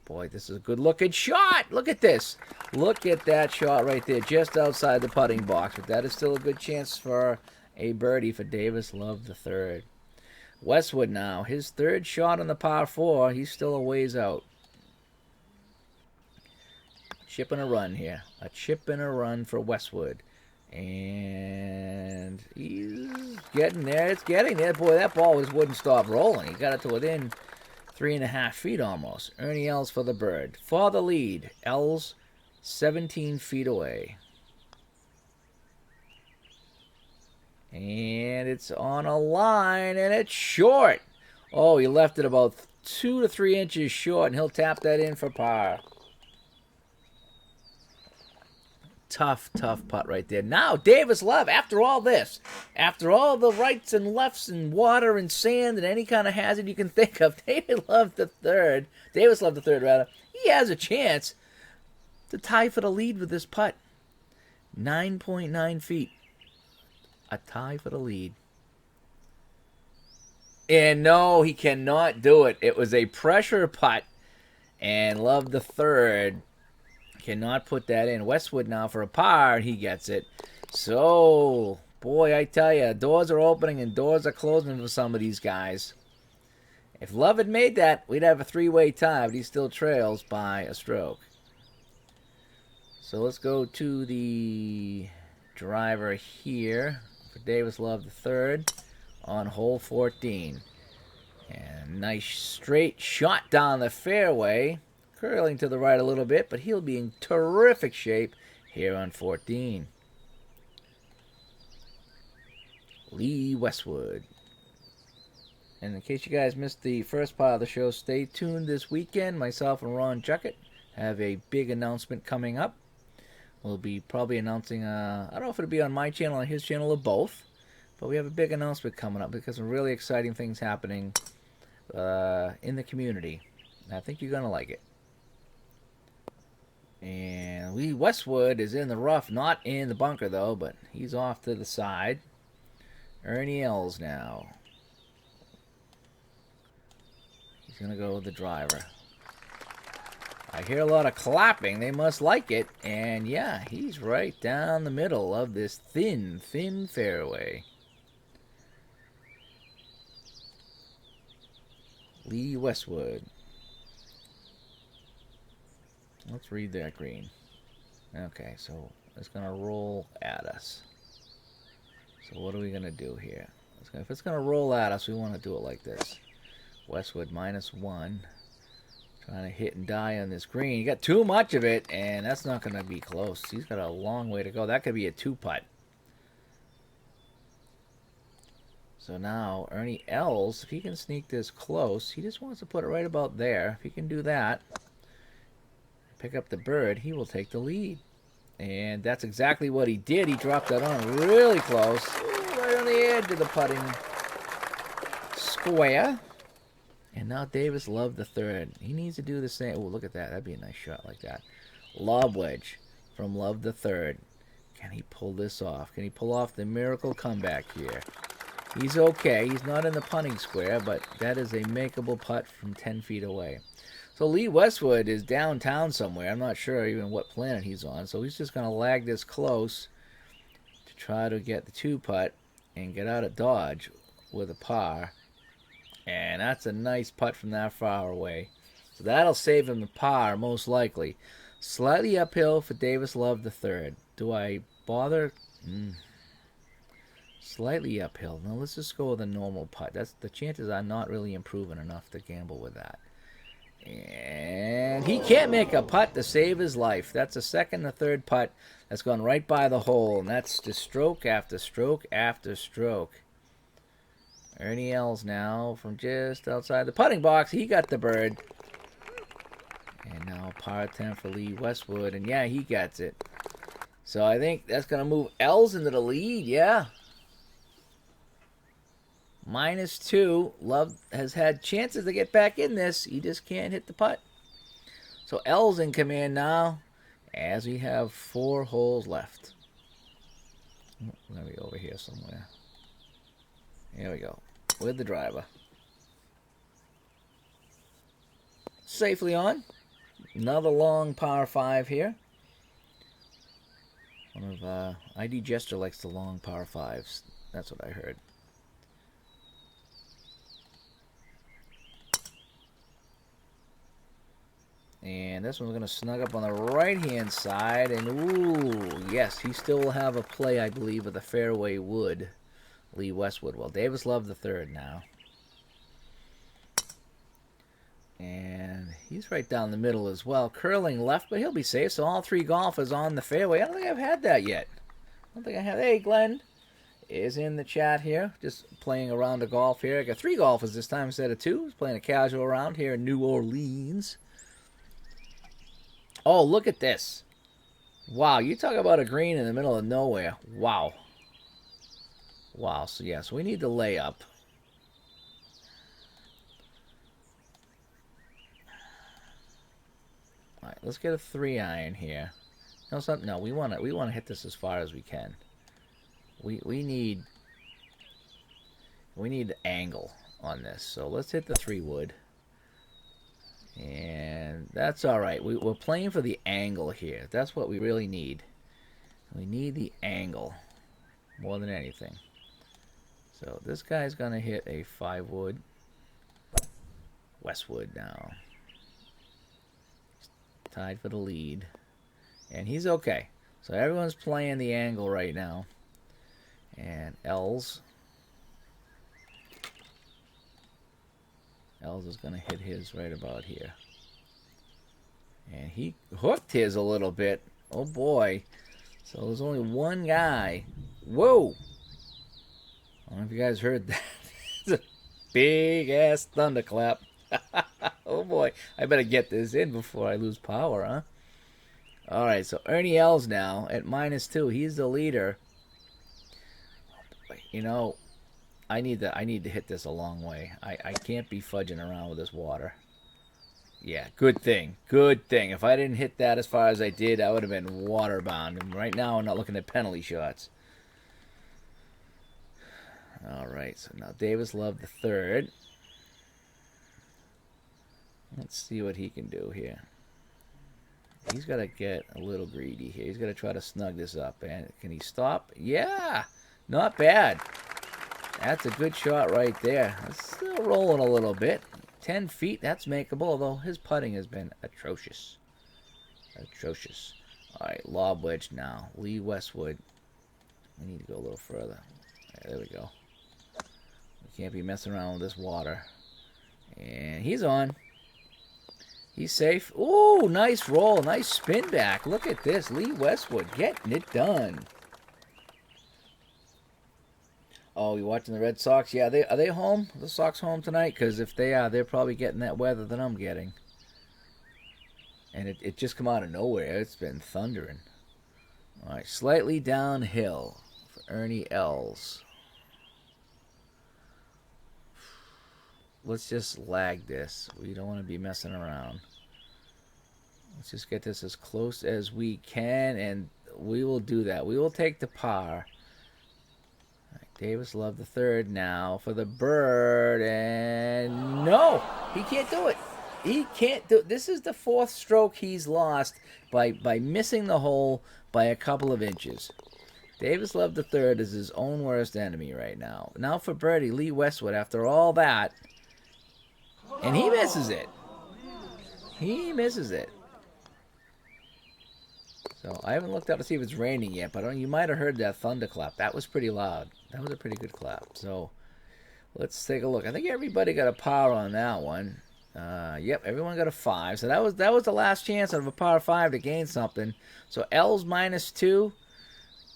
Boy, this is a good-looking shot. Look at this. Look at that shot right there, just outside the putting box. But that is still a good chance for a birdie for Davis Love the third. Westwood now, his third shot on the par 4. He's still a ways out. Chip and a run here. A chip and a run for Westwood. And he's getting there. It's getting there. Boy, that ball wouldn't stop rolling. He got it to within 3.5 feet almost. Ernie Els for the bird. For the lead. Els 17 feet away. And it's on a line, and it's short. Oh, he left it about 2 to 3 inches short, and he'll tap that in for par. Tough putt right there. Now, Davis Love, after all this, after all the rights and lefts and water and sand and any kind of hazard you can think of, Davis Love the third, he has a chance to tie for the lead with this putt. 9.9 feet. A tie for the lead. And no, he cannot do it. It was a pressure putt, and Love the third cannot put that in. Westwood now for a par, and he gets it. So, boy, I tell you, doors are opening and doors are closing for some of these guys. If Love had made that, we'd have a 3-way tie, but he still trails by a stroke. So let's go to the driver here for Davis Love the third on hole 14. And nice straight shot down the fairway. Curling to the right a little bit, but he'll be in terrific shape here on 14. Lee Westwood. And in case you guys missed the first part of the show, stay tuned this weekend. Myself and Ron Juckett have a big announcement coming up. We'll be probably announcing, I don't know if it'll be on my channel or his channel or both, but we have a big announcement coming up because some really exciting things happening in the community. And I think you're going to like it. And Lee Westwood is in the rough, not in the bunker though, but he's off to the side. Ernie Els now. He's going to go with the driver. I hear a lot of clapping. They must like it. And yeah, he's right down the middle of this thin fairway. Lee Westwood. Let's read that green. Okay, so it's going to roll at us. So what are we going to do here? If it's going to roll at us, we want to do it like this. Westwood -1. Trying to hit and die on this green. You got too much of it, and that's not going to be close. He's got a long way to go. That could be a 2-putt. So now, Ernie Els, if he can sneak this close, he just wants to put it right about there. If he can do that, pick up the bird, he will take the lead. And that's exactly what he did. He dropped that on really close. Ooh, right on the edge of the putting square. And now Davis Love the third. He needs to do the same. Oh, look at that. That'd be a nice shot like that. Lob wedge from Love the third. Can he pull this off? Can he pull off the miracle comeback here? He's okay. He's not in the punting square, but that is a makeable putt from 10 feet away. So Lee Westwood is downtown somewhere. I'm not sure even what planet he's on. So he's just going to lag this close to try to get the 2-putt and get out of Dodge. with a par. And that's a nice putt from that far away. So that'll save him the par, most likely. Slightly uphill for Davis Love the third. Do I bother? Slightly uphill. No, let's just go with a normal putt. That's the chances are not really improving enough to gamble with that. And he can't make a putt to save his life. That's a second or third putt that's gone right by the hole. And that's just stroke after stroke after stroke. Ernie Els now from just outside the putting box. He got the bird. And now par 10 for Lee Westwood. And yeah, he gets it. So I think that's going to move Els into the lead. Yeah. -2. Love has had chances to get back in this. He just can't hit the putt. So Els in command now as we have 4 holes left. Let me over here somewhere. Here we go. With the driver. Safely on. Another long par 5 here. One of ID Jester likes the long par 5s. That's what I heard. And this one's going to snug up on the right-hand side. And, ooh, yes, he still will have a play, I believe, with the fairway wood. Lee Westwood. Well, Davis Love the third now. And he's right down the middle as well. Curling left, but he'll be safe. So all 3 golfers on the fairway. I don't think I've had that yet. I don't think I have. Hey, Glenn is in the chat here. Just playing a round of golf here. I got 3 golfers this time instead of 2. He's playing a casual round here in New Orleans. Oh, look at this. Wow, you talk about a green in the middle of nowhere. Wow. Wow, so yes, we need to lay up. All right, let's get a 3-iron here. No, something. No, we want to hit this as far as we can. We need the angle on this. So let's hit the 3-wood. And that's all right. We're playing for the angle here. That's what we really need. We need the angle more than anything. So this guy's going to hit a 5-wood. Westwood now. Tied for the lead. And he's okay. So everyone's playing the angle right now. And Els is going to hit his right about here. And he hooked his a little bit. Oh boy. So there's only one guy. Whoa! I don't know if you guys heard that. It's a big ass thunderclap. Oh boy. I better get this in before I lose power, huh? Alright, so Ernie Els now at -2. He's the leader. You know, I need to hit this a long way. I can't be fudging around with this water. Yeah, good thing. Good thing. If I didn't hit that as far as I did, I would have been waterbound. And right now I'm not looking at penalty shots. Alright, so now Davis Love the third. Let's see what he can do here. He's got to get a little greedy here. He's got to try to snug this up. And can he stop? Yeah! Not bad. That's a good shot right there. It's still rolling a little bit. 10 feet, that's makeable, although his putting has been atrocious. Atrocious. Alright, lob wedge now. Lee Westwood. We need to go a little further. There we go. We can't be messing around with this water. And he's on. He's safe. Ooh, nice roll. Nice spin back. Look at this. Lee Westwood getting it done. Oh, you watching the Red Sox? Yeah, are they home? Are the Sox home tonight? Because if they are, they're probably getting that weather that I'm getting. And it just come out of nowhere. It's been thundering. All right, slightly downhill for Ernie Els. Let's just lag this. We don't want to be messing around. Let's just get this as close as we can, and we will do that. We will take the par. Davis Love the third now for the bird, and no, he can't do it. He can't do it. This is the 4th stroke he's lost by missing the hole by a couple of inches. Davis Love the Third is his own worst enemy right now. Now for birdie, Lee Westwood, after all that. And he misses it. He misses it. So I haven't looked out to see if it's raining yet, but you might have heard that thunderclap. That was pretty loud. That was a pretty good clap. So let's take a look. I think everybody got a par on that one. Yep, everyone got a 5. So that was the last chance of a par 5 to gain something. So L's -2,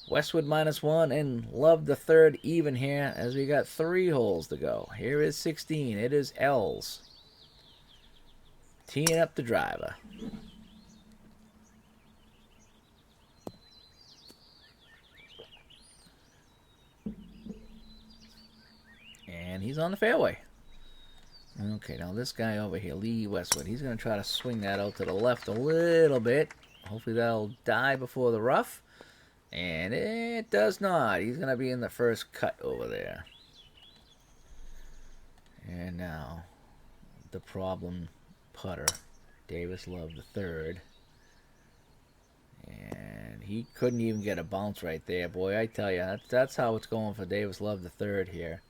Westwood -1, and Love the Third even here as we got 3 holes to go. Here is 16. It is L's. Teeing up the driver. And he's on the fairway. Okay, now this guy over here, Lee Westwood, he's going to try to swing that out to the left a little bit. Hopefully that'll die before the rough. And it does not. He's going to be in the first cut over there. And now, the problem putter, Davis Love the Third. And he couldn't even get a bounce right there. Boy, I tell you, that's how it's going for Davis Love the Third here.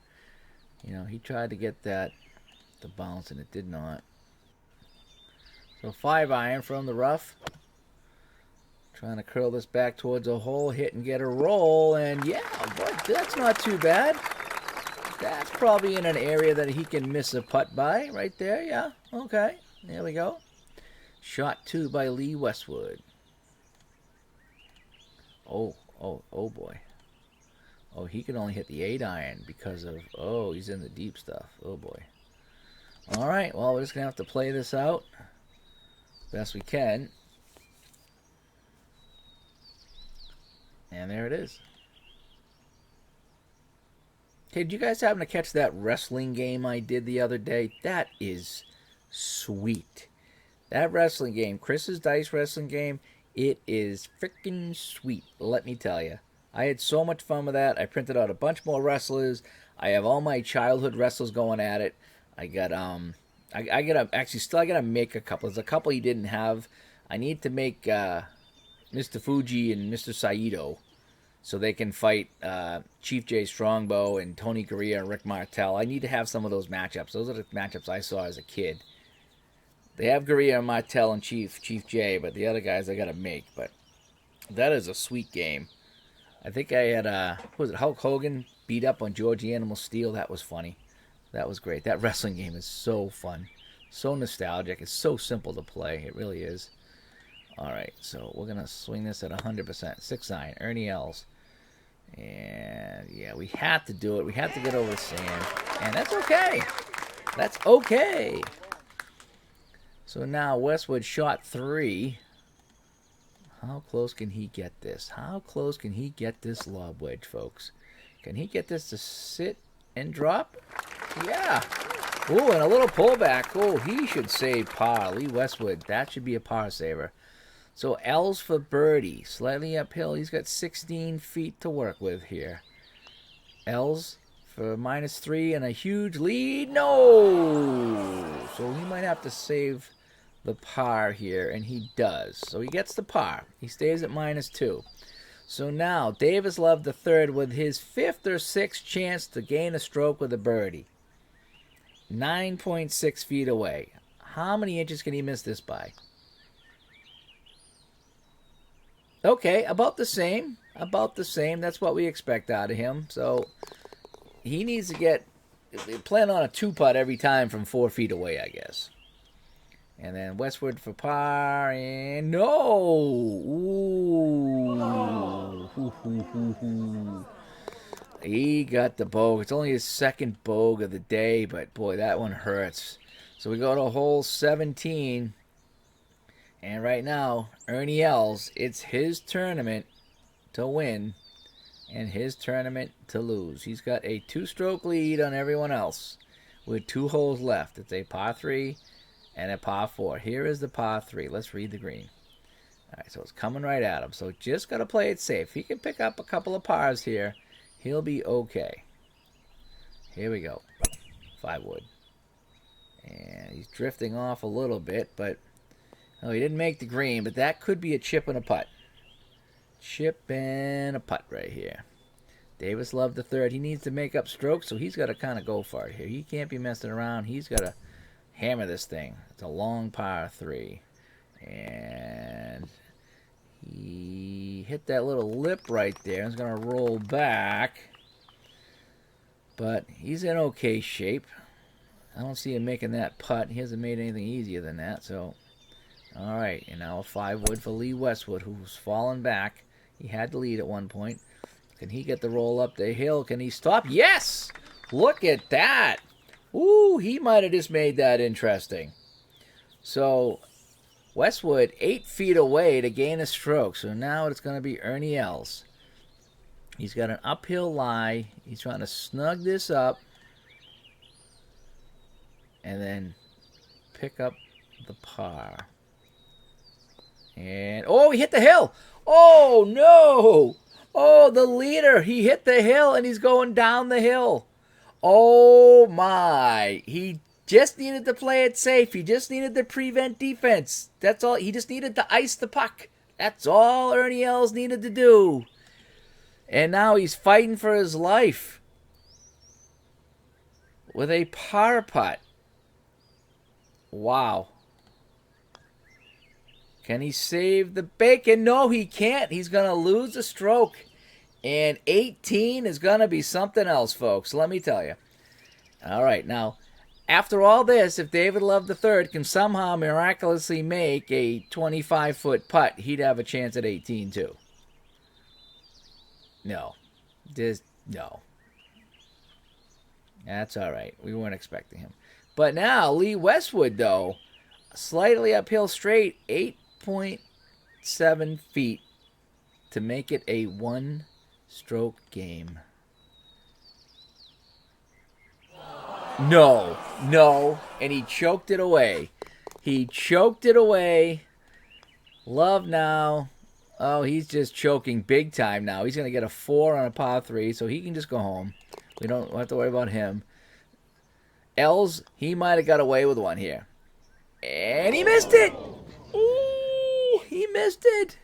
You know, he tried to get that to bounce, and it did not. So 5-iron from the rough. Trying to curl this back towards a hole, hit and get a roll. And yeah, boy, that's not too bad. That's probably in an area that he can miss a putt by. Right there, yeah. Okay, there we go. Shot 2 by Lee Westwood. Oh boy. Oh, he can only hit the 8-iron because of, he's in the deep stuff. Oh, boy. All right, well, we're just going to have to play this out best we can. And there it is. Okay, did you guys happen to catch that wrestling game I did the other day? That is sweet. That wrestling game, Chris's Dice wrestling game, it is freaking sweet, let me tell you. I had so much fun with that. I printed out a bunch more wrestlers. I have all my childhood wrestlers going at it. I got I gotta make a couple. There's a couple he didn't have. I need to make Mr. Fuji and Mr. Saito so they can fight Chief J Strongbow and Tony Gurria and Rick Martel. I need to have some of those matchups. Those are the matchups I saw as a kid. They have Gurria and Martel and Chief J, but the other guys I gotta make. But that is a sweet game. I think I had, Hulk Hogan beat up on George the Animal Steel. That was funny. That was great. That wrestling game is so fun. So nostalgic. It's so simple to play. It really is. All right, so we're going to swing this at 100%. 6-iron, Ernie Els. And, yeah, we had to do it. We had to get over the sand. And that's okay. That's okay. So now Westwood shot 3. How close can he get this? How close can he get this lob wedge, folks? Can he get this to sit and drop? Yeah. Ooh, and a little pullback. Oh, he should save par. Lee Westwood, that should be a par saver. So L's for birdie. Slightly uphill. He's got 16 feet to work with here. L's for -3 and a huge lead. No! So he might have to save the par here, and he does. So he gets the par. He stays at -2. So now Davis Love the Third with his 5th or 6th chance to gain a stroke with a birdie. 9.6 feet away. How many inches can he miss this by? Okay, about the same. About the same. That's what we expect out of him. So he needs to plan on a 2-putt every time from 4 feet away, I guess. And then Westwood for par, and no! Ooh. He got the bogue. It's only his 2nd bogue of the day, but boy, that one hurts. So we go to hole 17. And right now, Ernie Els, it's his tournament to win and his tournament to lose. He's got a 2-stroke lead on everyone else with 2 holes left. It's a par 3 and a par 4. Here is the par 3. Let's read the green. All right, so it's coming right at him. So just got to play it safe. He can pick up a couple of pars here. He'll be okay. Here we go. 5-wood. And he's drifting off a little bit, but he didn't make the green, but that could be a chip and a putt. chip and a putt right here. Davis Love the third. He needs to make up strokes, so he's got to kind of go for it here. He can't be messing around. He's got to hammer this thing. It's a long par 3. And he hit that little lip right there. He's going to roll back. But he's in okay shape. I don't see him making that putt. He hasn't made anything easier than that. So, all right. And now a 5-wood for Lee Westwood, who's fallen back. He had to lead at one point. Can he get the roll up the hill? Can he stop? Yes! Look at that. Ooh, he might have just made that interesting. So, Westwood 8 feet away to gain a stroke. So now it's going to be Ernie Els. He's got an uphill lie. He's trying to snug this up. And then pick up the par. And, oh, he hit the hill. Oh, no. Oh, the leader. He hit the hill, and he's going down the hill. Oh, my. He just needed to play it safe. He just needed to prevent defense. That's all. He just needed to ice the puck. That's all Ernie Els needed to do. And now he's fighting for his life with a par putt. Wow. Can he save the bacon? No, he can't. He's going to lose a stroke. And 18 is going to be something else, folks. Let me tell you. All right. Now, after all this, if David Love III can somehow miraculously make a 25-foot putt, he'd have a chance at 18, too. No. No. That's all right. We weren't expecting him. But now, Lee Westwood, though, slightly uphill straight, 8.7 feet to make it a one-stroke game. No. And he choked it away. Love now. Oh, he's just choking big time now. He's going to get a 4 on a par 3, so he can just go home. We don't have to worry about him. Els, he might have got away with one here. And he missed it. Ooh, he missed it.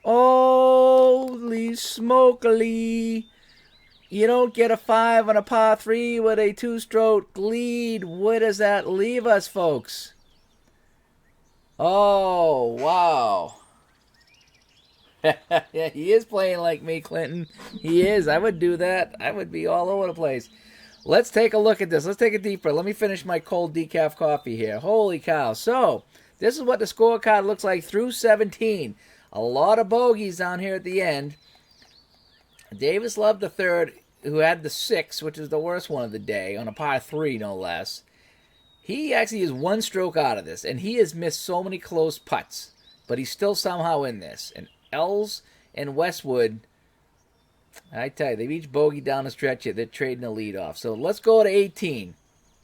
Holy smokely. You don't get a 5 on a par 3 with a 2-stroke lead. Where does that leave us, folks? Oh, wow. Yeah, he is playing like me, Clinton. He is. I would do that. I would be all over the place. Let's take a look at this. Let's take a deep breath. Let me finish my cold decaf coffee here. Holy cow. So, this is what the scorecard looks like through 17. A lot of bogeys down here at the end. Davis Love III, who had the 6, which is the worst one of the day, on a par 3, no less. He actually is one stroke out of this, and he has missed so many close putts. But he's still somehow in this. And Els and Westwood, I tell you, they've each bogeyed down the stretch here. They're trading the lead off. So let's go to 18.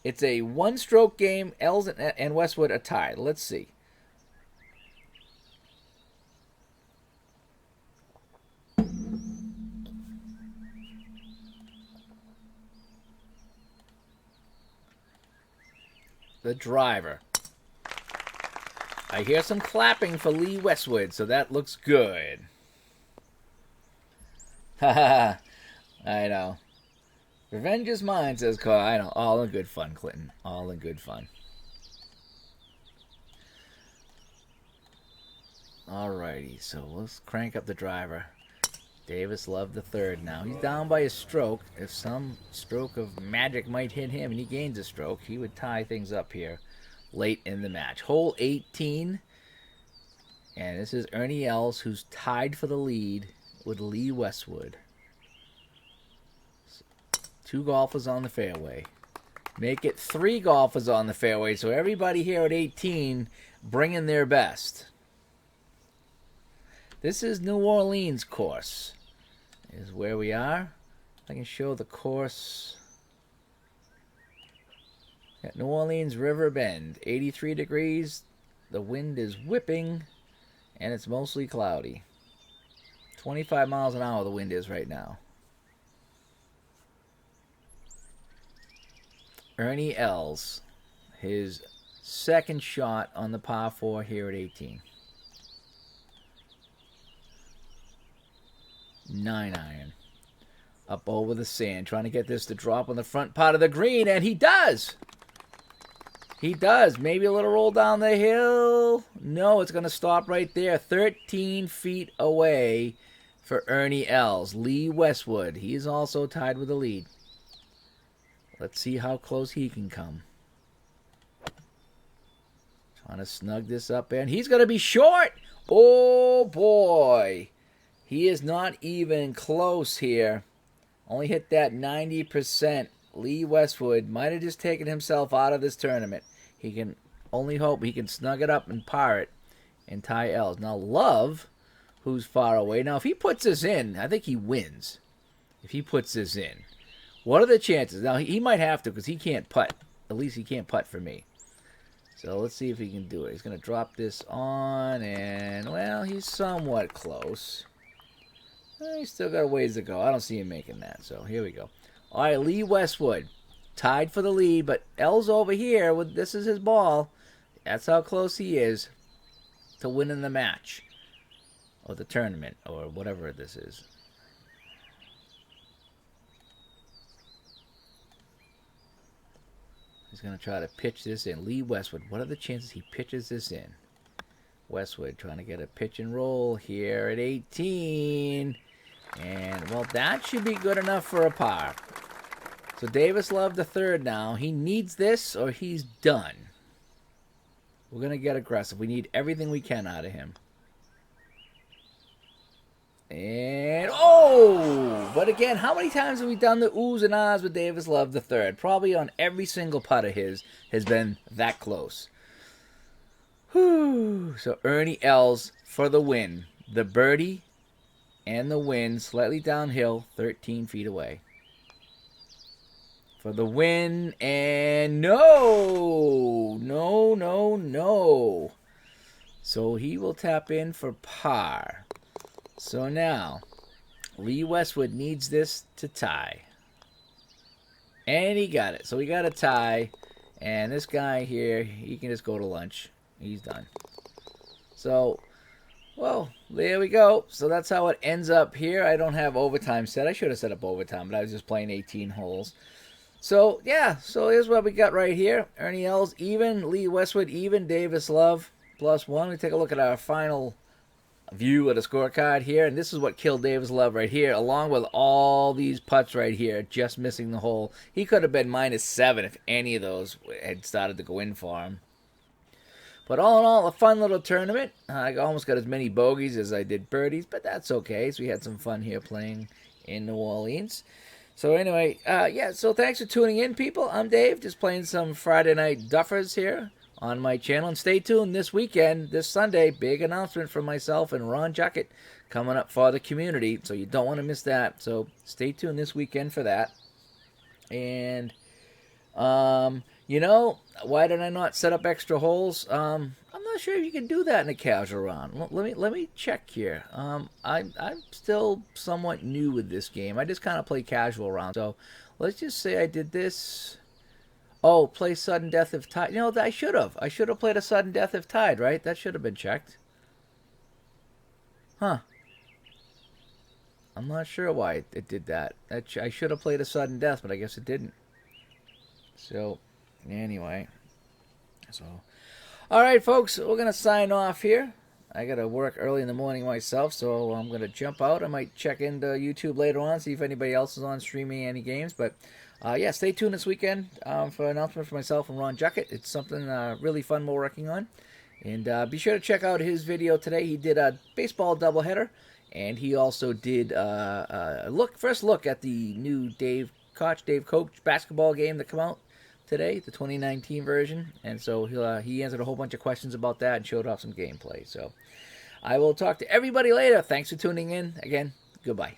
It's a one-stroke game. Els and Westwood are tied. Let's see. The driver. I hear some clapping for Lee Westwood, so that looks good. I know. Revenge is mine, says Carl. I know. All in good fun, Clinton. All in good fun. Alrighty, so let's crank up the driver. Davis Love III now. He's down by a stroke. If some stroke of magic might hit him and he gains a stroke, he would tie things up here late in the match. Hole 18. And this is Ernie Els, who's tied for the lead with Lee Westwood. 2 golfers on the fairway. Make it 3 golfers on the fairway, so everybody here at 18 bringing their best. This is New Orleans course, is where we are. I can show the course. At New Orleans River Bend, 83 degrees. The wind is whipping, and it's mostly cloudy. 25 miles an hour the wind is right now. Ernie Els, his second shot on the par 4 here at 18. 9-iron. Up over the sand, trying to get this to drop on the front part of the green, and he does! He does. Maybe a little roll down the hill. No, it's going to stop right there. 13 feet away for Ernie Els. Lee Westwood. He is also tied with the lead. Let's see how close he can come. Trying to snug this up, and he's going to be short. Oh, boy. He is not even close here. Only hit that 90%. Lee Westwood might have just taken himself out of this tournament. He can only hope he can snug it up and par it and tie Els. Now, Love, who's far away. Now, if he puts this in, I think he wins. If he puts this in. What are the chances? Now, he might have to because he can't putt. At least he can't putt for me. So, let's see if he can do it. He's going to drop this on, and, well, he's somewhat close. He's still got a ways to go. I don't see him making that, so here we go. All right, Lee Westwood, tied for the lead, but Els over here, this is his ball. That's how close he is to winning the match, or the tournament, or whatever this is. He's going to try to pitch this in. Lee Westwood, what are the chances he pitches this in? Westwood trying to get a pitch and roll here at 18. And, well, that should be good enough for a par. So Davis Love the third now. He needs this or he's done. We're going to get aggressive. We need everything we can out of him. And, oh! But again, how many times have we done the oohs and ahs with Davis Love the third? Probably on every single putt of his has been that close. Whew. So Ernie Els for the win. The birdie and the win, slightly downhill, 13 feet away. For the win, and no! No, no, no. So he will tap in for par. So now, Lee Westwood needs this to tie. And he got it. So we got a tie. And this guy here, he can just go to lunch. He's done. So, well, there we go. So that's how it ends up here. I don't have overtime set. I should have set up overtime, but I was just playing 18 holes. So, yeah. So here's what we got right here. Ernie Els even, Lee Westwood even, Davis Love +1. We take a look at our final view of the scorecard here. And this is what killed Davis Love right here, along with all these putts right here, just missing the hole. He could have been -7 if any of those had started to go in for him. But all in all, a fun little tournament. I almost got as many bogeys as I did birdies, but that's okay. So we had some fun here playing in New Orleans. So anyway, yeah, so thanks for tuning in, people. I'm Dave, just playing some Friday night Duffers here on my channel. And stay tuned this weekend, this Sunday, big announcement from myself and Ron Juckett coming up for the community. So you don't want to miss that. So stay tuned this weekend for that. And, you know, why did I not set up extra holes? I'm not sure if you can do that in a casual round. Let me check here. I'm still somewhat new with this game. I just kind of play casual rounds. So let's just say I did this. Oh, play sudden death if tied. You know, I should have. I should have played a sudden death if tied, right? That should have been checked. Huh. I'm not sure why it did that. I should have played a sudden death, but I guess it didn't. So, anyway. So, all right, folks. We're going to sign off here. I got to work early in the morning myself, so I'm going to jump out. I might check into YouTube later on, see if anybody else is on streaming any games. But, yeah, stay tuned this weekend for an announcement for myself and Ron Juckett. It's something really fun we're working on. And be sure to check out his video today. He did a baseball doubleheader, and he also did first look at the new Dave Koch basketball game that come out today, the 2019 version. And so he answered a whole bunch of questions about that and showed off some gameplay. So I will talk to everybody later. Thanks for tuning in. Again, goodbye.